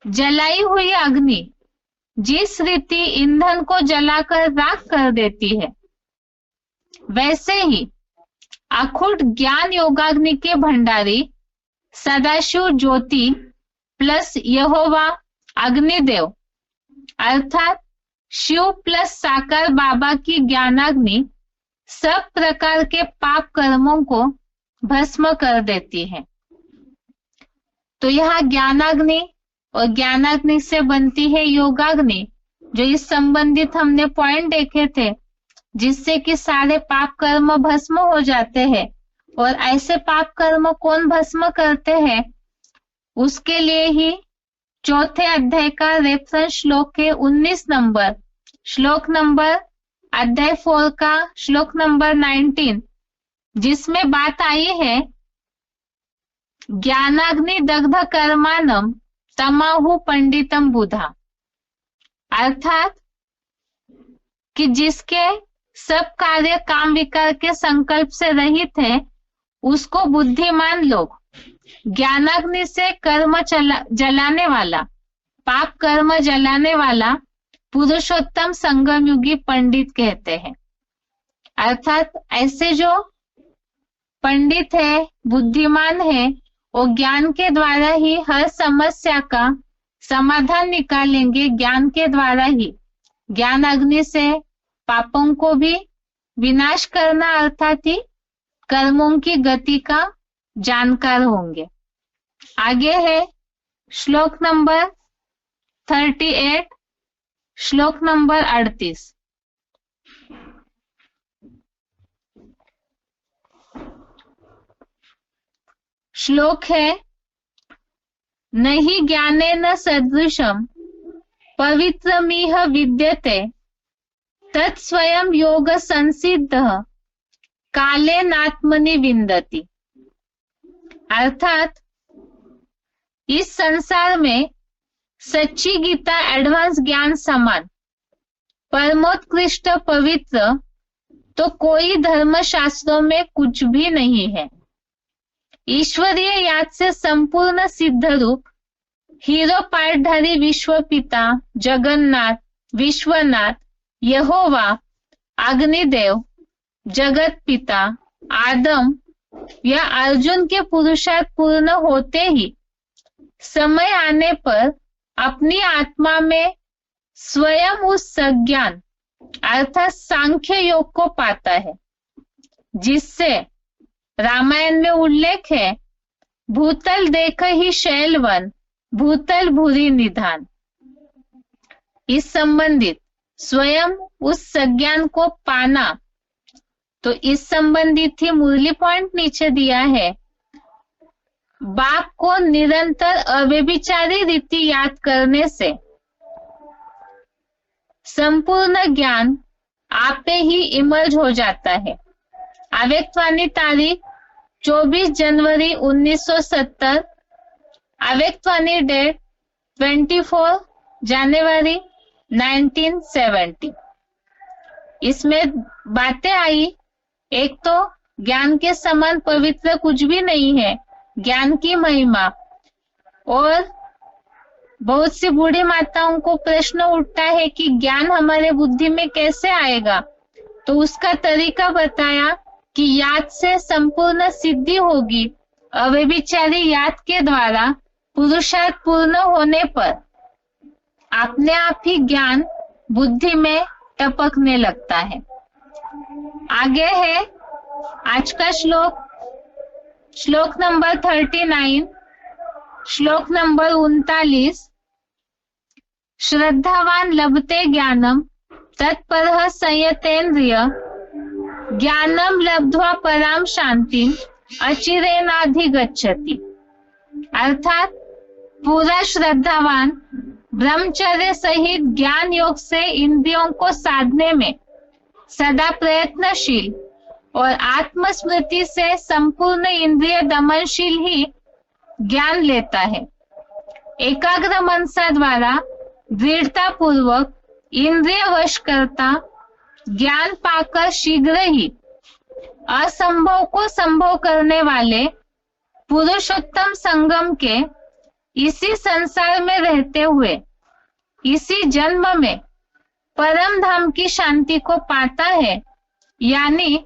जलाई हुई अग्नि जिस रीति ईंधन को जलाकर राख कर देती है, वैसे ही अखुट ज्ञान योगाग्नि के भंडारी सदाशिव ज्योति प्लस यहोवा अग्निदेव, अर्थात शिव प्लस साकार बाबा की ज्ञानाग्नि सब प्रकार के पाप कर्मों को भस्म कर देती है। तो यहाँ ज्ञानाग्नि और ज्ञानाग्नि से बनती है योगाग्नि, जो इस संबंधित हमने पॉइंट देखे थे, जिससे कि सारे पाप कर्म भस्म हो जाते हैं। और ऐसे पाप कर्म कौन भस्म करते हैं, उसके लिए ही चौथे अध्याय का रेफरेंस श्लोक है 19 नंबर, श्लोक नंबर अध्याय 4 का श्लोक नंबर 19, जिसमें बात आई है ज्ञानाग्नि दग्ध कर्मानम तमाहु पंडितम बुधा, अर्थात कि जिसके सब कार्य काम विकार के संकल्प से रहित है, उसको बुद्धिमान लोग ज्ञानाग्नि से कर्म जलाने वाला, पाप कर्म जलाने वाला पुरुषोत्तम संगम युगी पंडित कहते हैं। अर्थात ऐसे जो पंडित है, बुद्धिमान है, वो ज्ञान के द्वारा ही हर समस्या का समाधान निकालेंगे। ज्ञान के द्वारा ही, ज्ञान अग्नि से पापों को भी विनाश करना, अर्थात ही कर्मों की गति का जानकार होंगे। आगे है श्लोक नंबर 38, श्लोक नंबर 38। श्लोक है नहि ज्ञानेन सदृशम पवित्रमिह विद्यते तत्स्वयं योग संसिद्धः कालेनात्मनि विन्दति। अर्थात इस संसार में सच्ची गीता एडवांस ज्ञान समान परमोत्कृष्ट पवित्र तो कोई धर्मशास्त्रों में कुछ भी नहीं है। ईश्वरीय याद से संपूर्ण सिद्ध रूप हीरो पाठधारी विश्व पिता जगन्नाथ, विश्वनाथ, यहोवा, अग्निदेव, जगत पिता, आदम या अर्जुन के पुरुषार्थ पूर्ण होते ही समय आने पर अपनी आत्मा में स्वयं उस सज्ञान अर्थात सांख्य योग को पाता है, जिससे रामायण में उल्लेख है भूतल देख ही शैलवन भूतल भूरि निधान। इस संबंधित स्वयं उस सज्ञान को पाना, तो इस संबंधित ही मुरली पॉइंट नीचे दिया है। बाप को निरंतर अव्यभिचारी रीति याद करने से संपूर्ण ज्ञान आपे ही इमर्ज हो जाता है। अव्यक्तवाणी तारीख 24 जनवरी 1970, अव्यक्तवाणी डेट 24 जनवरी 1970। इसमें बातें आई, एक तो ज्ञान के समान पवित्र कुछ भी नहीं है, ज्ञान की महिमा। और बहुत सी बूढ़ी माताओं को प्रश्न उठता है कि ज्ञान हमारे बुद्धि में कैसे आएगा, तो उसका तरीका बताया कि याद से संपूर्ण सिद्धि होगी। अव्यभिचारी याद के द्वारा पुरुषार्थ पूर्ण होने पर अपने आप ही ज्ञान बुद्धि में टपकने लगता है। आगे है आज का श्लोक नंबर 39, श्लोक नंबर 39। श्रद्धावान लभते ज्ञानम तत्परः संयतेन्द्रिय ज्ञानम लब्ध्वा पराम शांतिम अचिरेणाधिगच्छति। अर्थात पूरा श्रद्धावान ब्रह्मचर्य सहित ज्ञान योग से इंद्रियों को साधने में सदा प्रयत्नशील और आत्मस्मृति से संपूर्ण इंद्रिय दमनशील ही ज्ञान लेता है। एकाग्र मनसा द्वारा दृढ़ता पूर्वक इंद्रिय वश करता ज्ञान पाकर शीघ्र ही असंभव को संभव करने वाले पुरुषोत्तम संगम के इसी संसार में रहते हुए इसी जन्म में परम धाम की शांति को पाता है, यानी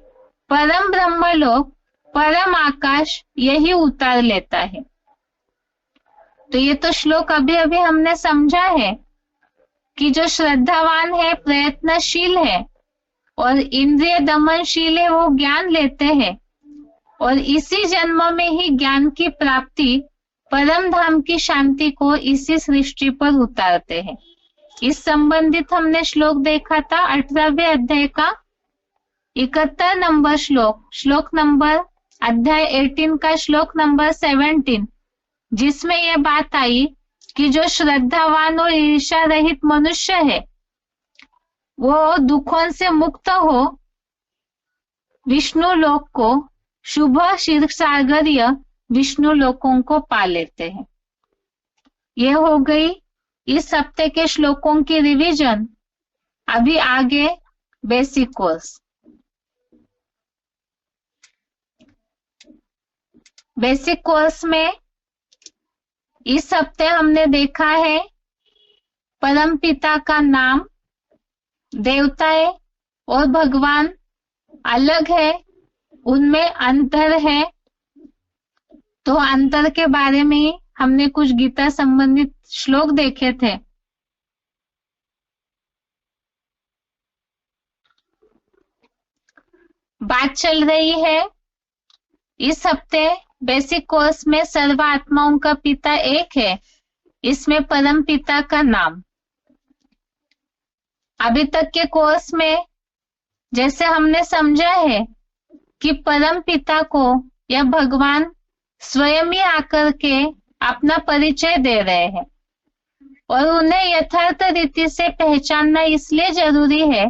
परम ब्रह्मलोक परम आकाश यही उतार लेता है। तो ये तो श्लोक अभी अभी हमने समझा है कि जो श्रद्धावान है, प्रयत्नशील है और इंद्रिय दमनशील है, वो ज्ञान लेते हैं और इसी जन्म में ही ज्ञान की प्राप्ति परम धाम की शांति को इसी सृष्टि पर उतारते हैं। इस संबंधित हमने श्लोक देखा था 18वें अध्याय का 71 नंबर श्लोक नंबर अध्याय 18 का श्लोक नंबर 17, जिसमें यह बात आई कि जो श्रद्धावान और ईर्ष्या रहित मनुष्य है वो दुखों से मुक्त हो विष्णु लोक को, शुभ क्षीरसागरीय विष्णु लोकों को पा लेते हैं। यह हो गई इस हफ्ते के श्लोकों की रिवीजन। अभी आगे बेसिक कोर्स। बेसिक कोर्स में इस हफ्ते हमने देखा है परम पिता का नाम, देवताएं और भगवान अलग है, उनमें अंतर है। तो अंतर के बारे में हमने कुछ गीता संबंधित श्लोक देखे थे। बात चल रही है इस हफ्ते बेसिक कोर्स में सर्व आत्माओं का पिता एक है, इसमें परम पिता का नाम। अभी तक के कोर्स में जैसे हमने समझा है कि परम पिता को या भगवान स्वयं ही आकर के अपना परिचय दे रहे हैं और उन्हें यथार्थ रीति से पहचानना इसलिए जरूरी है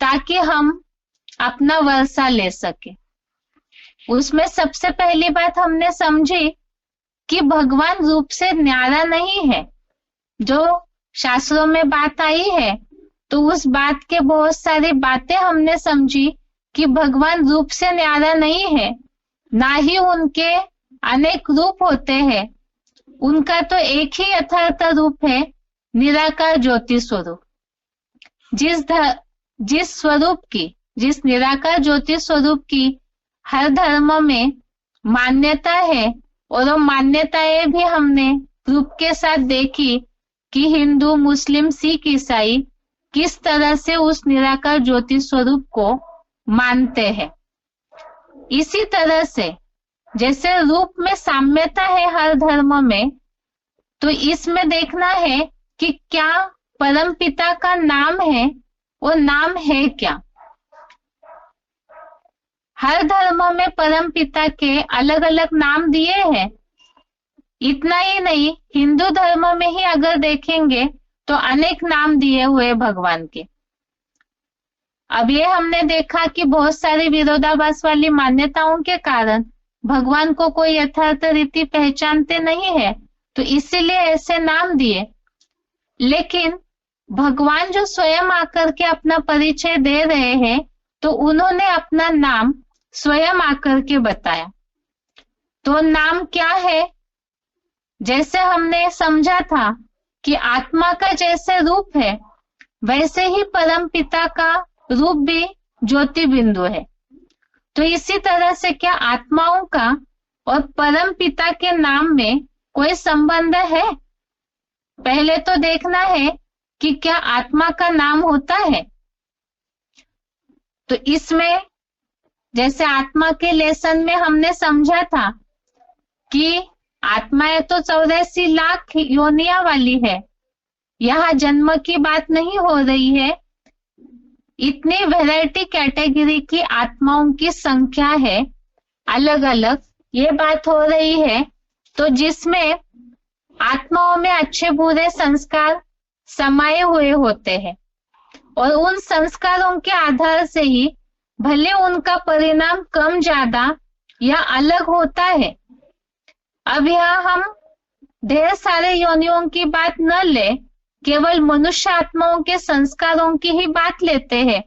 ताकि हम अपना वर्षा ले सके। उसमें सबसे पहली बात हमने समझी कि भगवान रूप से न्यारा नहीं है। जो शास्त्रों में बात आई है तो उस बात के बहुत सारी बातें हमने समझी कि भगवान रूप से न्यारा नहीं है, ना ही उनके अनेक रूप होते हैं। उनका तो एक ही यथार्थ रूप है, निराकार ज्योति स्वरूप। जिस निराकार ज्योति स्वरूप की हर धर्म में मान्यता है और वो मान्यताएं भी हमने प्रूफ के साथ देखी कि हिंदू, मुस्लिम, सिख, ईसाई किस तरह से उस निराकार ज्योति स्वरूप को मानते हैं। इसी तरह से जैसे रूप में साम्यता है हर धर्म में, तो इसमें देखना है कि क्या परम पिता का नाम है, वो नाम है क्या। हर धर्म में परम पिता के अलग अलग नाम दिए हैं। इतना ही नहीं, हिंदू धर्म में ही अगर देखेंगे तो अनेक नाम दिए हुए भगवान के। अब ये हमने देखा कि बहुत सारी विरोधाभास वाली मान्यताओं के कारण भगवान को कोई यथार्थ रीति पहचानते नहीं है, तो इसीलिए ऐसे नाम दिए। लेकिन भगवान जो स्वयं आकर के अपना परिचय दे रहे हैं, तो उन्होंने अपना नाम स्वयं आकर के बताया। तो नाम क्या है? जैसे हमने समझा था कि आत्मा का जैसे रूप है, वैसे ही परम पिता का रूप भी ज्योति बिंदु है। तो इसी तरह से क्या आत्माओं का और परम पिता के नाम में कोई संबंध है? पहले तो देखना है कि क्या आत्मा का नाम होता है। तो इसमें जैसे आत्मा के लेसन में हमने समझा था कि आत्माएं तो 84 लाख योनिया वाली है, यहाँ जन्म की बात नहीं हो रही है। इतनी वैरायटी कैटेगरी की आत्माओं की संख्या है अलग अलग, ये बात हो रही है। तो जिसमें आत्माओं में अच्छे बुरे संस्कार समाये हुए होते हैं और उन संस्कारों के आधार से ही भले उनका परिणाम कम ज्यादा या अलग होता है। अब यहाँ हम ढेर सारे योनियों की बात न ले, केवल मनुष्य आत्माओं के संस्कारों की ही बात लेते हैं,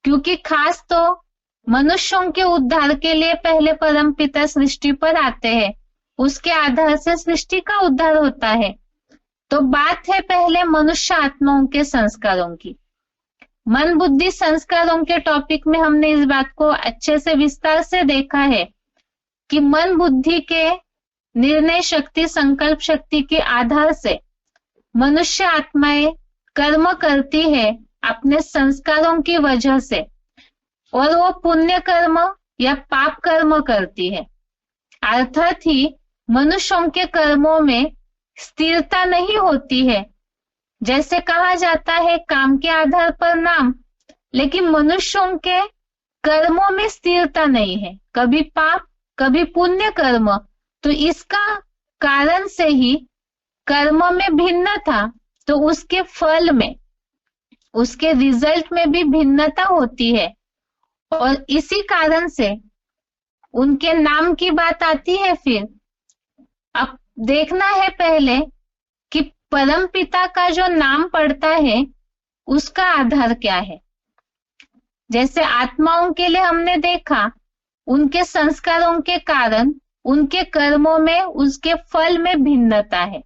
क्योंकि खास तो मनुष्यों के उद्धार के लिए पहले परमपिता सृष्टि पर आते हैं, उसके आधार से सृष्टि का उद्धार होता है। तो बात है पहले मनुष्य आत्माओं के संस्कारों की। मन बुद्धि संस्कारों के टॉपिक में हमने इस बात को अच्छे से विस्तार से देखा है कि मन बुद्धि के निर्णय शक्ति संकल्प शक्ति के आधार से मनुष्य आत्माएं कर्म करती है अपने संस्कारों की वजह से, और वो पुण्य कर्म या पाप कर्म करती है। अर्थात ही मनुष्यों के कर्मों में स्थिरता नहीं होती है। जैसे कहा जाता है काम के आधार पर नाम, लेकिन मनुष्यों के कर्मों में स्थिरता नहीं है, कभी पाप कभी पुण्य कर्म। तो इसका कारण से ही कर्म में भिन्नता, तो उसके फल में उसके रिजल्ट में भी भिन्नता होती है, और इसी कारण से उनके नाम की बात आती है। फिर अब देखना है पहले कि परम पिता का जो नाम पड़ता है उसका आधार क्या है। जैसे आत्माओं के लिए हमने देखा उनके संस्कारों के कारण उनके कर्मों में उसके फल में भिन्नता है,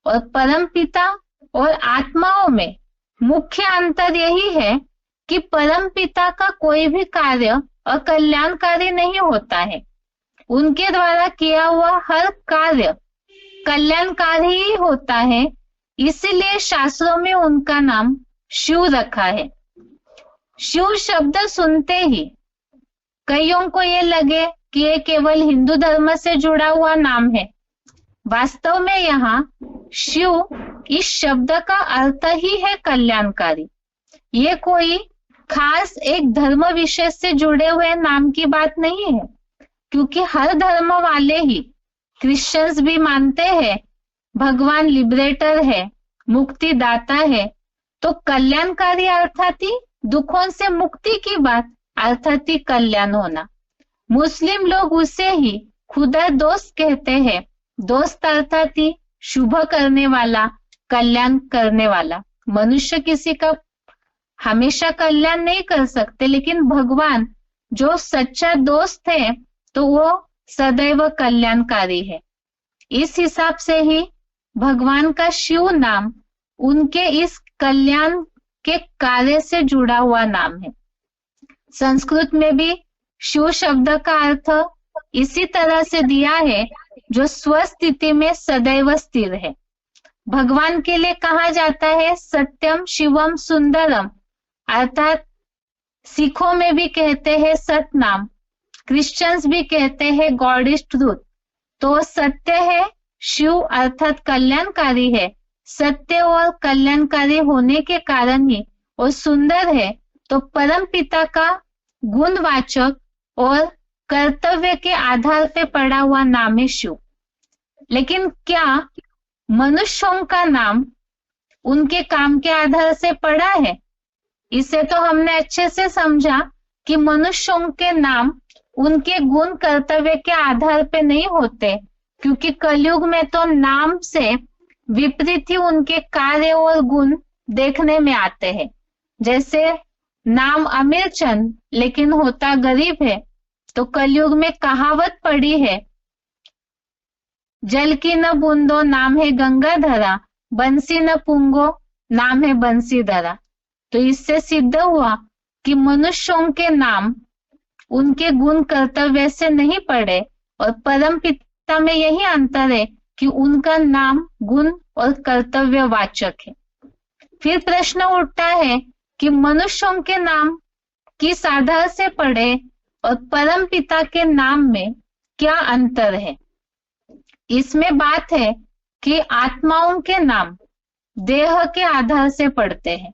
और परम पिता और आत्माओं में मुख्य अंतर यही है कि परम पिता का कोई भी कार्य अकल्याणकारी नहीं होता है। उनके द्वारा किया हुआ हर कार्य कल्याणकारी ही होता है, इसीलिए शास्त्रों में उनका नाम शिव रखा है। शिव शब्द सुनते ही कईयों को ये लगे कि ये केवल हिंदू धर्म से जुड़ा हुआ नाम है। वास्तव में यहाँ शिव इस शब्द का अर्थ ही है कल्याणकारी। ये कोई खास एक धर्म विशेष से जुड़े हुए नाम की बात नहीं है, क्योंकि हर धर्म वाले ही, क्रिश्चियंस भी मानते हैं भगवान लिबरेटर है, मुक्ति दाता है। तो कल्याणकारी अर्थात ही दुखों से मुक्ति की बात, अर्थात ही कल्याण होना। मुस्लिम लोग उसे ही खुदा दोस्त कहते हैं। दोस्त अर्थात ही शुभ करने वाला, कल्याण करने वाला। मनुष्य किसी का हमेशा कल्याण नहीं कर सकते, लेकिन भगवान जो सच्चा दोस्त है तो वो सदैव कल्याणकारी है। इस हिसाब से ही भगवान का शिव नाम उनके इस कल्याण के कार्य से जुड़ा हुआ नाम है। संस्कृत में भी शिव शब्द का अर्थ इसी तरह से दिया है, जो स्वस्थिति में सदैव स्थिर है। भगवान के लिए कहा जाता है सत्यम शिवम सुंदरम, अर्थात सिखों में भी कहते हैं सतनाम, क्रिश्चियंस भी कहते हैं गॉड इज ट्रूथ। तो सत्य है शिव अर्थात कल्याणकारी है। सत्य और कल्याणकारी होने के कारण ही वो सुंदर है। तो परम पिता का गुणवाचक और कर्तव्य के आधार पे पड़ा हुआ नाम है शिव। लेकिन क्या मनुष्यों का नाम उनके काम के आधार से पड़ा है? इसे तो हमने अच्छे से समझा कि मनुष्यों के नाम उनके गुण कर्तव्य के आधार पे नहीं होते, क्योंकि कलयुग में तो नाम से विपरीत ही उनके कार्य और गुण देखने में आते हैं। जैसे नाम अमीर चंद लेकिन होता गरीब है, तो कलयुग में कहावत पड़ी है, जल की न बूंदो नाम है गंगाधरा, बंसी न पुंगो नाम है बंसीधरा। तो इससे सिद्ध हुआ कि मनुष्यों के नाम उनके गुण कर्तव्य से नहीं पड़े, और परम पिता में यही अंतर है कि उनका नाम गुण और कर्तव्यवाचक है। फिर प्रश्न उठता है कि मनुष्यों के नाम किस आधार से पड़े और परम पिता के नाम में क्या अंतर है। इसमें बात है कि आत्माओं के नाम देह के आधार से पड़ते हैं।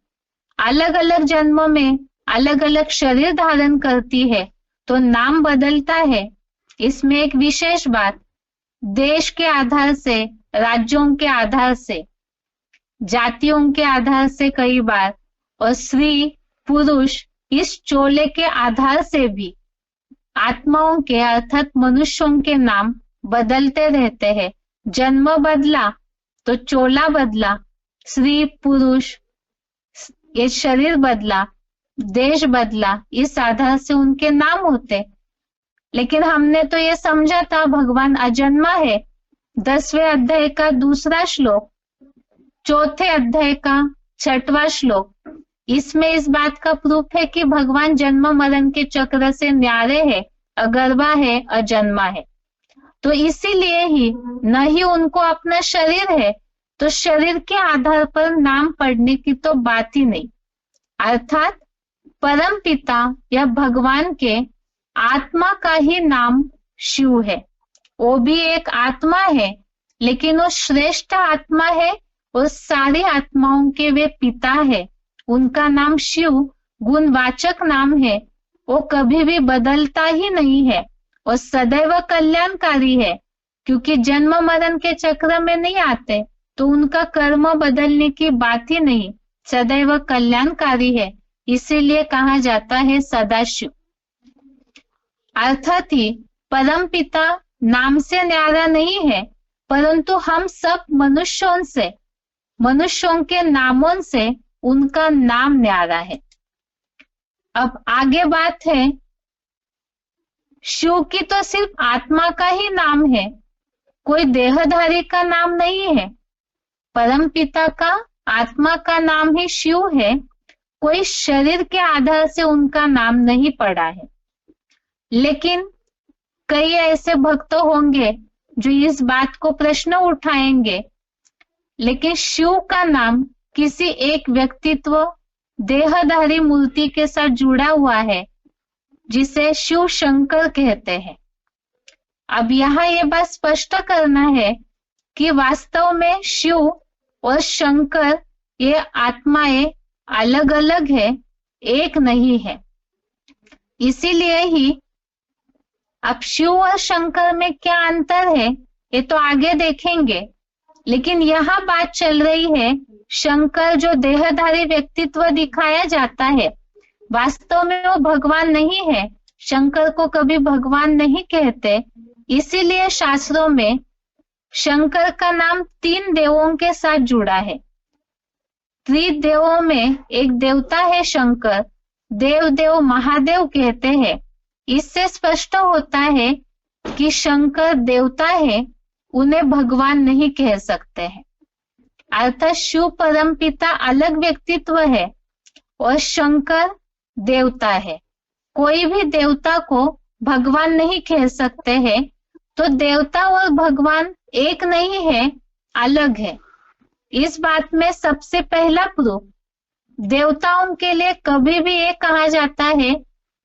अलग अलग जन्मों में अलग अलग शरीर धारण करती है तो नाम बदलता है। इसमें एक विशेष बात, देश के आधार से, राज्यों के आधार से, जातियों के आधार से कई बार, और स्त्री पुरुष इस चोले के आधार से भी आत्माओं के अर्थात मनुष्यों के नाम बदलते रहते हैं। जन्म बदला तो चोला बदला, स्त्री पुरुष ये शरीर बदला, देश बदला, इस आधार से उनके नाम होते। लेकिन हमने तो ये समझा था भगवान अजन्मा है। 10वें अध्याय का 2 श्लोक, 4थे अध्याय का 6वां श्लोक, इसमें इस बात का प्रूफ है कि भगवान जन्म मरण के चक्र से न्यारे है, अगर्वा है, अजन्मा है। तो इसीलिए ही न ही उनको अपना शरीर है, तो शरीर के आधार पर नाम पढ़ने की तो बात ही नहीं। अर्थात परम पिता या भगवान के आत्मा का ही नाम शिव है। वो भी एक आत्मा है, लेकिन वो श्रेष्ठ आत्मा है और सारी आत्माओं के वे पिता है। उनका नाम शिव गुणवाचक नाम है। वो कभी भी बदलता ही नहीं है और सदैव कल्याणकारी है, क्योंकि जन्म मरण के चक्र में नहीं आते तो उनका कर्म बदलने की बात ही नहीं, सदैव कल्याणकारी है। इसीलिए कहा जाता है सदाशिव। अर्थात ही परम पिता नाम से न्यारा नहीं है, परंतु हम सब मनुष्यों के नामों से उनका नाम न्यारा है। अब आगे बात है, शिव की तो सिर्फ आत्मा का ही नाम है, कोई देहधारी का नाम नहीं है। परम पिता का आत्मा का नाम ही शिव है, कोई शरीर के आधार से उनका नाम नहीं पड़ा है। लेकिन कई ऐसे भक्त होंगे जो इस बात को प्रश्न उठाएंगे, लेकिन शिव का नाम किसी एक व्यक्तित्व देहधारी मूर्ति के साथ जुड़ा हुआ है, जिसे शिव शंकर कहते हैं। अब यहाँ ये बात स्पष्ट करना है कि वास्तव में शिव और शंकर ये आत्माएं अलग अलग है, एक नहीं है। इसीलिए ही अब शिव और शंकर में क्या अंतर है ये तो आगे देखेंगे, लेकिन यहाँ बात चल रही है शंकर जो देहधारी व्यक्तित्व दिखाया जाता है, वास्तव में वो भगवान नहीं है। शंकर को कभी भगवान नहीं कहते। इसीलिए शास्त्रों में शंकर का नाम 3 देवों के साथ जुड़ा है। त्रिदेवों में एक देवता है शंकर, देव महादेव कहते हैं। इससे स्पष्ट होता है कि शंकर देवता है, उन्हें भगवान नहीं कह सकते हैं। अर्थात शिव परम पिता अलग व्यक्तित्व है और शंकर देवता है। कोई भी देवता को भगवान नहीं कह सकते हैं, तो देवता और भगवान एक नहीं है, अलग है। इस बात में सबसे पहला प्रूफ, देवताओं के लिए कभी भी ये कहा जाता है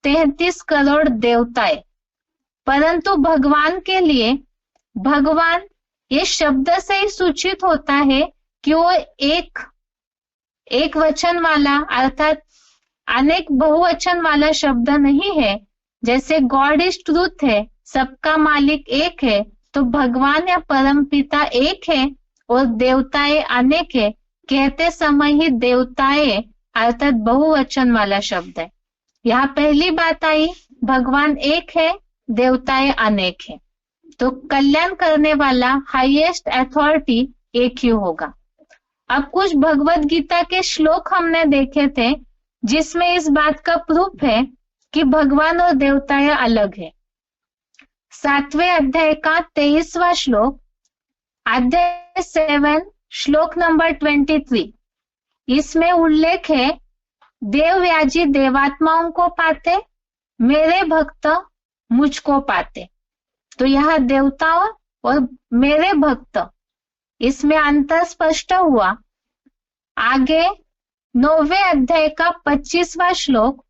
33 करोड़ देवताएं, परंतु भगवान के लिए भगवान ये शब्द से ही सूचित होता है कि वो एक वचन वाला अर्थात अनेक बहुवचन वाला शब्द नहीं है। जैसे गॉड इज ट्रूथ है, सबका मालिक एक है, तो भगवान या परम पिता एक है और देवताएं अनेक है। कहते समय ही देवताएं अर्थात बहुवचन वाला शब्द है। यहाँ पहली बात आई, भगवान एक है, देवताएं अनेक है, तो कल्याण करने वाला हाईएस्ट अथॉरिटी एक ही होगा। अब कुछ भगवत गीता के श्लोक हमने देखे थे जिसमें इस बात का प्रूफ है कि भगवान और देवताएं अलग है। 7वें अध्याय का 23वां श्लोक, अध्याय 7 श्लोक नंबर 23, इसमें उल्लेख है, देवव्याजी देवात्माओं को पाते, मेरे भक्त मुझको पाते। तो यह देवताओं और मेरे भक्त, इसमें अंतर स्पष्ट हुआ। आगे 9वें अध्याय का 25वां श्लोक,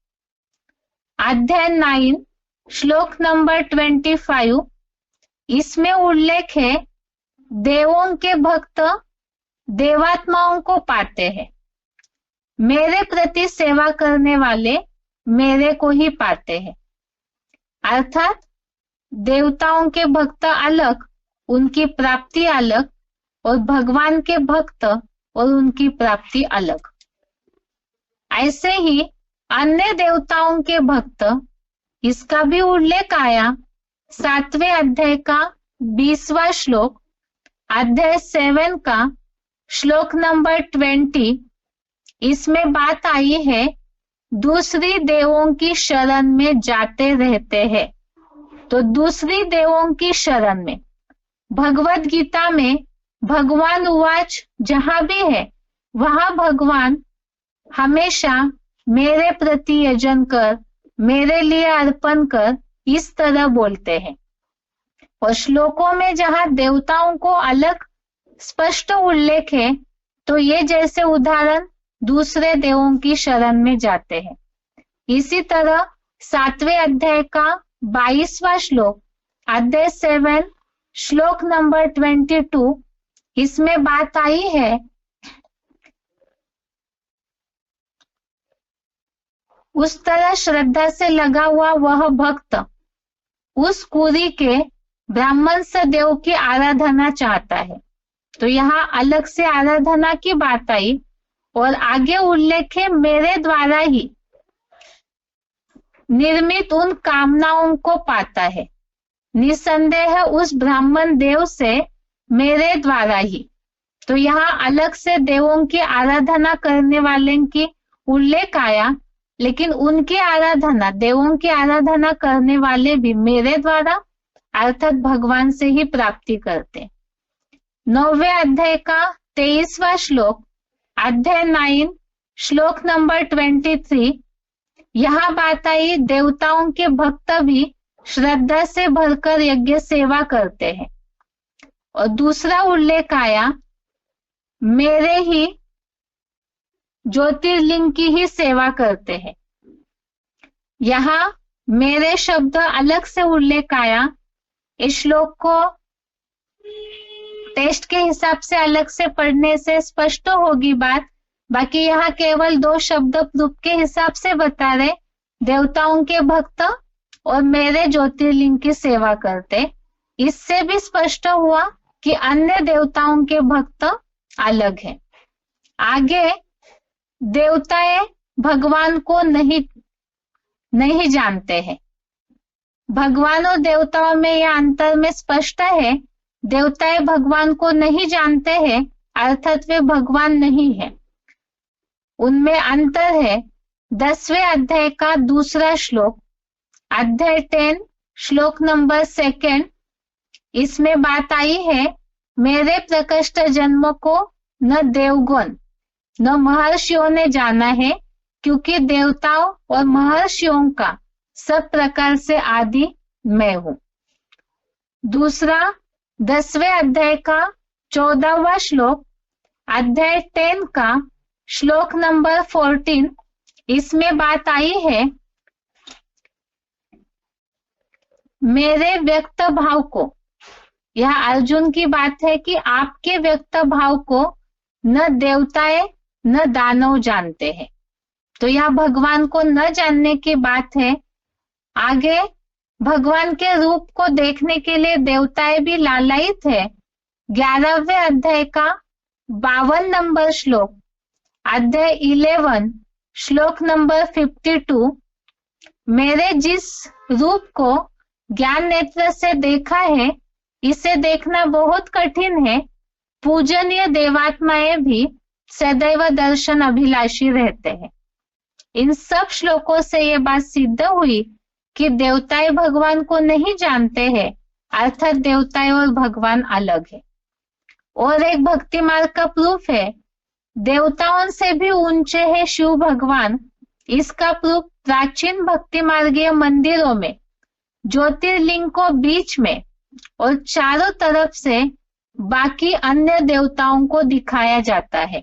अध्याय 9 श्लोक नंबर 25, इसमें उल्लेख है देवों के भक्त देवात्माओं को पाते हैं, मेरे प्रति सेवा करने वाले मेरे को ही पाते हैं। अर्थात देवताओं के भक्त अलग, उनकी प्राप्ति अलग, और भगवान के भक्त और उनकी प्राप्ति अलग। ऐसे ही अन्य देवताओं के भक्त, इसका भी उल्लेख आया 7वें अध्याय का 20वां श्लोक, अध्याय 7 का श्लोक नंबर 20, इसमें बात आई है दूसरी देवों की शरण में जाते रहते हैं। तो दूसरी देवों की शरण में, भगवत गीता में भगवान उवाच जहां भी है वहां भगवान हमेशा मेरे प्रति यजन कर, मेरे लिए अर्पण कर, इस तरह बोलते हैं। और श्लोकों में जहां देवताओं को अलग स्पष्ट उल्लेख है, तो ये जैसे उदाहरण दूसरे देवों की शरण में जाते हैं। इसी तरह 7वें अध्याय का 22वां श्लोक, अध्याय 7 श्लोक नंबर 22, इसमें बात आई है उस तरह श्रद्धा से लगा हुआ वह भक्त उस कुरी के ब्राह्मण से देव की आराधना चाहता है। तो यहाँ अलग से आराधना की बात आई और आगे उल्लेख है मेरे द्वारा ही निर्मित उन कामनाओं को पाता है। निसंदेह उस ब्राह्मण देव से मेरे द्वारा ही। तो यहाँ अलग से देवों की आराधना करने वाले की उल्लेख आया, लेकिन उनकी आराधना, देवों की आराधना करने वाले भी मेरे द्वारा अर्थात भगवान से ही प्राप्ति करते। 9वें अध्याय का 23वां श्लोक, अध्याय 9 श्लोक नंबर 23, यहाँ बात आई देवताओं के भक्त भी श्रद्धा से भरकर यज्ञ सेवा करते हैं। और दूसरा उल्लेख आया मेरे ही ज्योतिर्लिंग की ही सेवा करते हैं। यहाँ मेरे शब्द अलग से उल्लेख आया। इस श्लोक को टेस्ट के हिसाब से अलग से पढ़ने से स्पष्ट होगी बात। बाकी यहाँ केवल 2 शब्द प्रूफ के हिसाब से बता रहे, देवताओं के भक्त और मेरे ज्योतिर्लिंग की सेवा करते। इससे भी स्पष्ट हुआ कि अन्य देवताओं के भक्त अलग हैं। आगे देवताएं भगवान को नहीं जानते हैं। भगवान और देवताओं में यह अंतर में स्पष्ट है। देवताएं भगवान को नहीं जानते हैं, अर्थात वे भगवान नहीं है। उनमें अंतर है। 10वें अध्याय का 2 श्लोक, अध्याय 10 श्लोक नंबर 2, इसमें बात आई है मेरे प्रकृष्ट जन्म को न देवगण न महर्षियों ने जाना है, क्योंकि देवताओं और महर्षियों का सब प्रकार से आदि मैं हूं। दूसरा 10वें अध्याय का 14वां श्लोक, अध्याय 10 का श्लोक नंबर 14, इसमें बात आई है मेरे व्यक्त भाव को, यह अर्जुन की बात है कि आपके व्यक्त भाव को न देवताएं न दानव जानते हैं। तो यह भगवान को न जानने की बात है। आगे भगवान के रूप को देखने के लिए देवताएं भी लालायित है। 11वें अध्याय का 52 नंबर श्लोक, अध्याय 11 श्लोक नंबर 52, मेरे जिस रूप को ज्ञान नेत्र से देखा है, इसे देखना बहुत कठिन है। पूजनीय देवात्माएं भी सदैव दर्शन अभिलाषी रहते हैं। इन सब श्लोकों से ये बात सिद्ध हुई कि देवताएं भगवान को नहीं जानते हैं, अर्थात देवताएं और भगवान अलग है। और एक भक्ति मार्ग का प्रूफ है, देवताओं से भी ऊंचे है शिव भगवान। इसका प्रूफ प्राचीन भक्ति मार्गीय मंदिरों में ज्योतिर्लिंग को बीच में और चारों तरफ से बाकी अन्य देवताओं को दिखाया जाता है,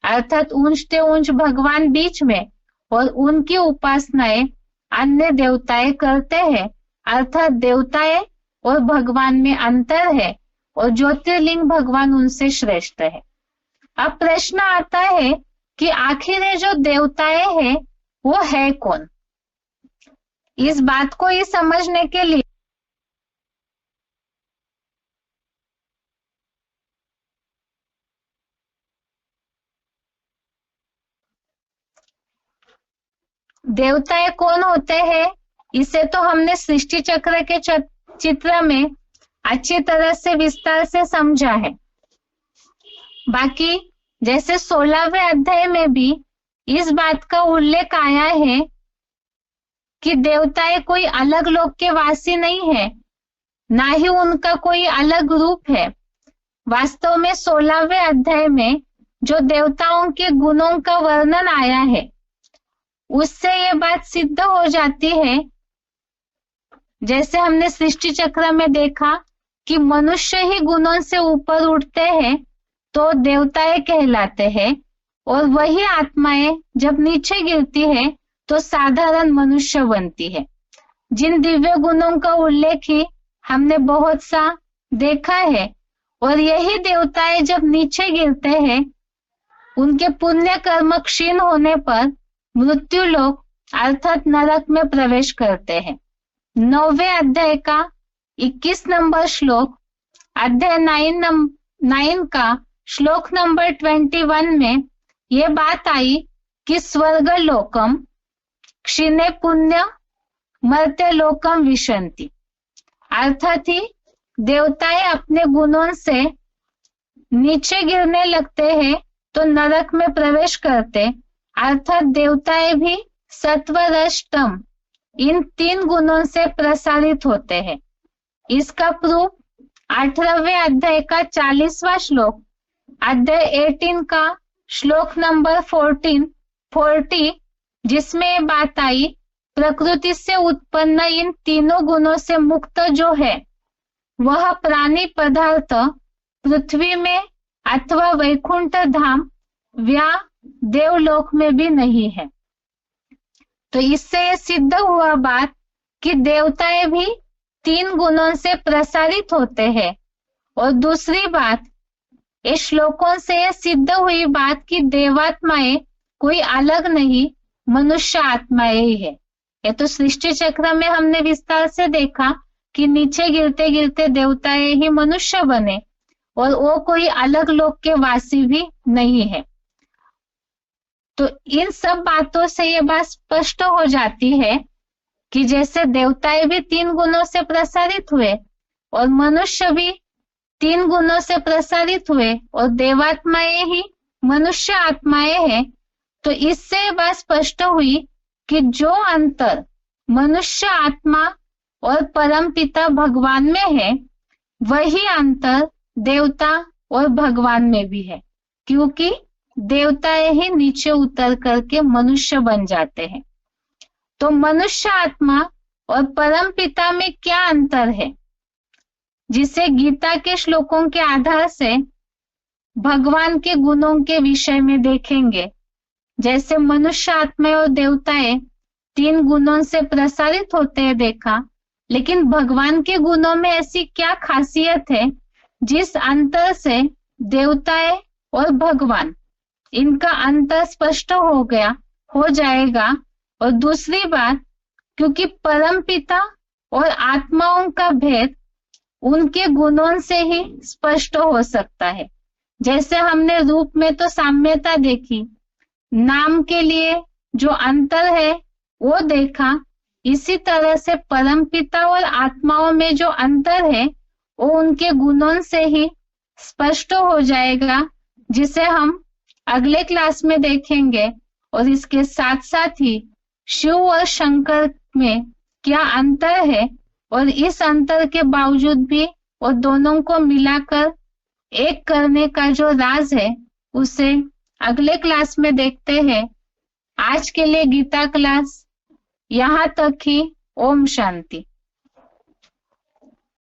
अर्थात ऊंच से ऊंच भगवान बीच में और उनकी उपासनाएं अन्य देवताएं करते हैं, अर्थात देवताएं और भगवान में अंतर है और ज्योतिर्लिंग भगवान उनसे श्रेष्ठ है। अब प्रश्न आता है कि आखिर ये जो देवताएं हैं वो है कौन? इस बात को ही समझने के लिए देवताएं कौन होते हैं, इसे तो हमने सृष्टि चक्र के चित्र में अच्छी तरह से विस्तार से समझा है। बाकी जैसे 16वें अध्याय में भी इस बात का उल्लेख आया है कि देवताएं कोई अलग लोक के वासी नहीं है, ना ही उनका कोई अलग रूप है। वास्तव में 16वें अध्याय में जो देवताओं के गुणों का वर्णन आया है उससे ये बात सिद्ध हो जाती है, जैसे हमने सृष्टि चक्र में देखा कि मनुष्य ही गुणों से ऊपर उठते हैं तो देवताएं कहलाते हैं, और वही आत्माएं जब नीचे गिरती है तो साधारण मनुष्य बनती है। जिन दिव्य गुणों का उल्लेख ही हमने बहुत सा देखा है, और यही देवताएं जब नीचे गिरते हैं उनके पुण्य कर्म क्षीण होने पर मृत्यु लोक अर्थात नरक में प्रवेश करते हैं। 9वें अध्याय का 21 नंबर श्लोक, अध्याय 9 का श्लोक नंबर 21 में ये बात आई कि स्वर्ग लोकम क्षीणे पुण्य मर्त्य लोकम विशंति, अर्थात ही देवताएं अपने गुणों से नीचे गिरने लगते हैं तो नरक में प्रवेश करते, अर्थात देवताएं भी सत्व रज तम इन 3 गुणों से प्रसारित होते हैं। इसका प्रूफ 18वें अध्याय का 40वां श्लोक, अध्याय 18 का श्लोक नंबर 40, जिसमें ये बात आई प्रकृति से उत्पन्न इन तीनों गुणों से मुक्त जो है वह प्राणी पदार्थ पृथ्वी में अथवा वैकुंठ धाम या देवलोक में भी नहीं है। तो इससे ये सिद्ध हुआ बात कि देवताएं भी 3 गुणों से प्रसारित होते हैं, और दूसरी बात इस श्लोकों से ये सिद्ध हुई बात कि देवात्माएं कोई अलग नहीं मनुष्य आत्माएं ही है। ये तो सृष्टि चक्र में हमने विस्तार से देखा कि नीचे गिरते गिरते देवताएं ही मनुष्य बने और वो कोई अलग लोक के वासी भी नहीं है। तो इन सब बातों से ये बात स्पष्ट हो जाती है कि जैसे देवताएं भी 3 गुणों से प्रसारित हुए और मनुष्य भी 3 गुणों से प्रसारित हुए और देवात्माएं ही मनुष्य आत्माएं हैं, तो इससे बात स्पष्ट हुई कि जो अंतर मनुष्य आत्मा और परमपिता भगवान में है वही अंतर देवता और भगवान में भी है, क्योंकि देवताएं ही नीचे उतर करके मनुष्य बन जाते हैं। तो मनुष्य आत्मा और परमपिता में क्या अंतर है, जिसे गीता के श्लोकों के आधार से भगवान के गुणों के विषय में देखेंगे। जैसे मनुष्य आत्मा और देवताएं 3 गुणों से प्रसारित होते हैं देखा, लेकिन भगवान के गुणों में ऐसी क्या खासियत है जिस अंतर से देवताएं और भगवान इनका अंतर स्पष्ट हो जाएगा। और दूसरी बात, क्योंकि परमपिता और आत्माओं का भेद उनके गुणों से ही स्पष्ट हो सकता है। जैसे हमने रूप में तो साम्यता देखी, नाम के लिए जो अंतर है वो देखा, इसी तरह से परमपिता और आत्माओं में जो अंतर है वो उनके गुणों से ही स्पष्ट हो जाएगा, जिसे हम अगले क्लास में देखेंगे। और इसके साथ साथ ही शिव और शंकर में क्या अंतर है और इस अंतर के बावजूद भी और दोनों को मिलाकर एक करने का जो राज है उसे अगले क्लास में देखते हैं। आज के लिए गीता क्लास यहाँ तक ही। ओम शांति।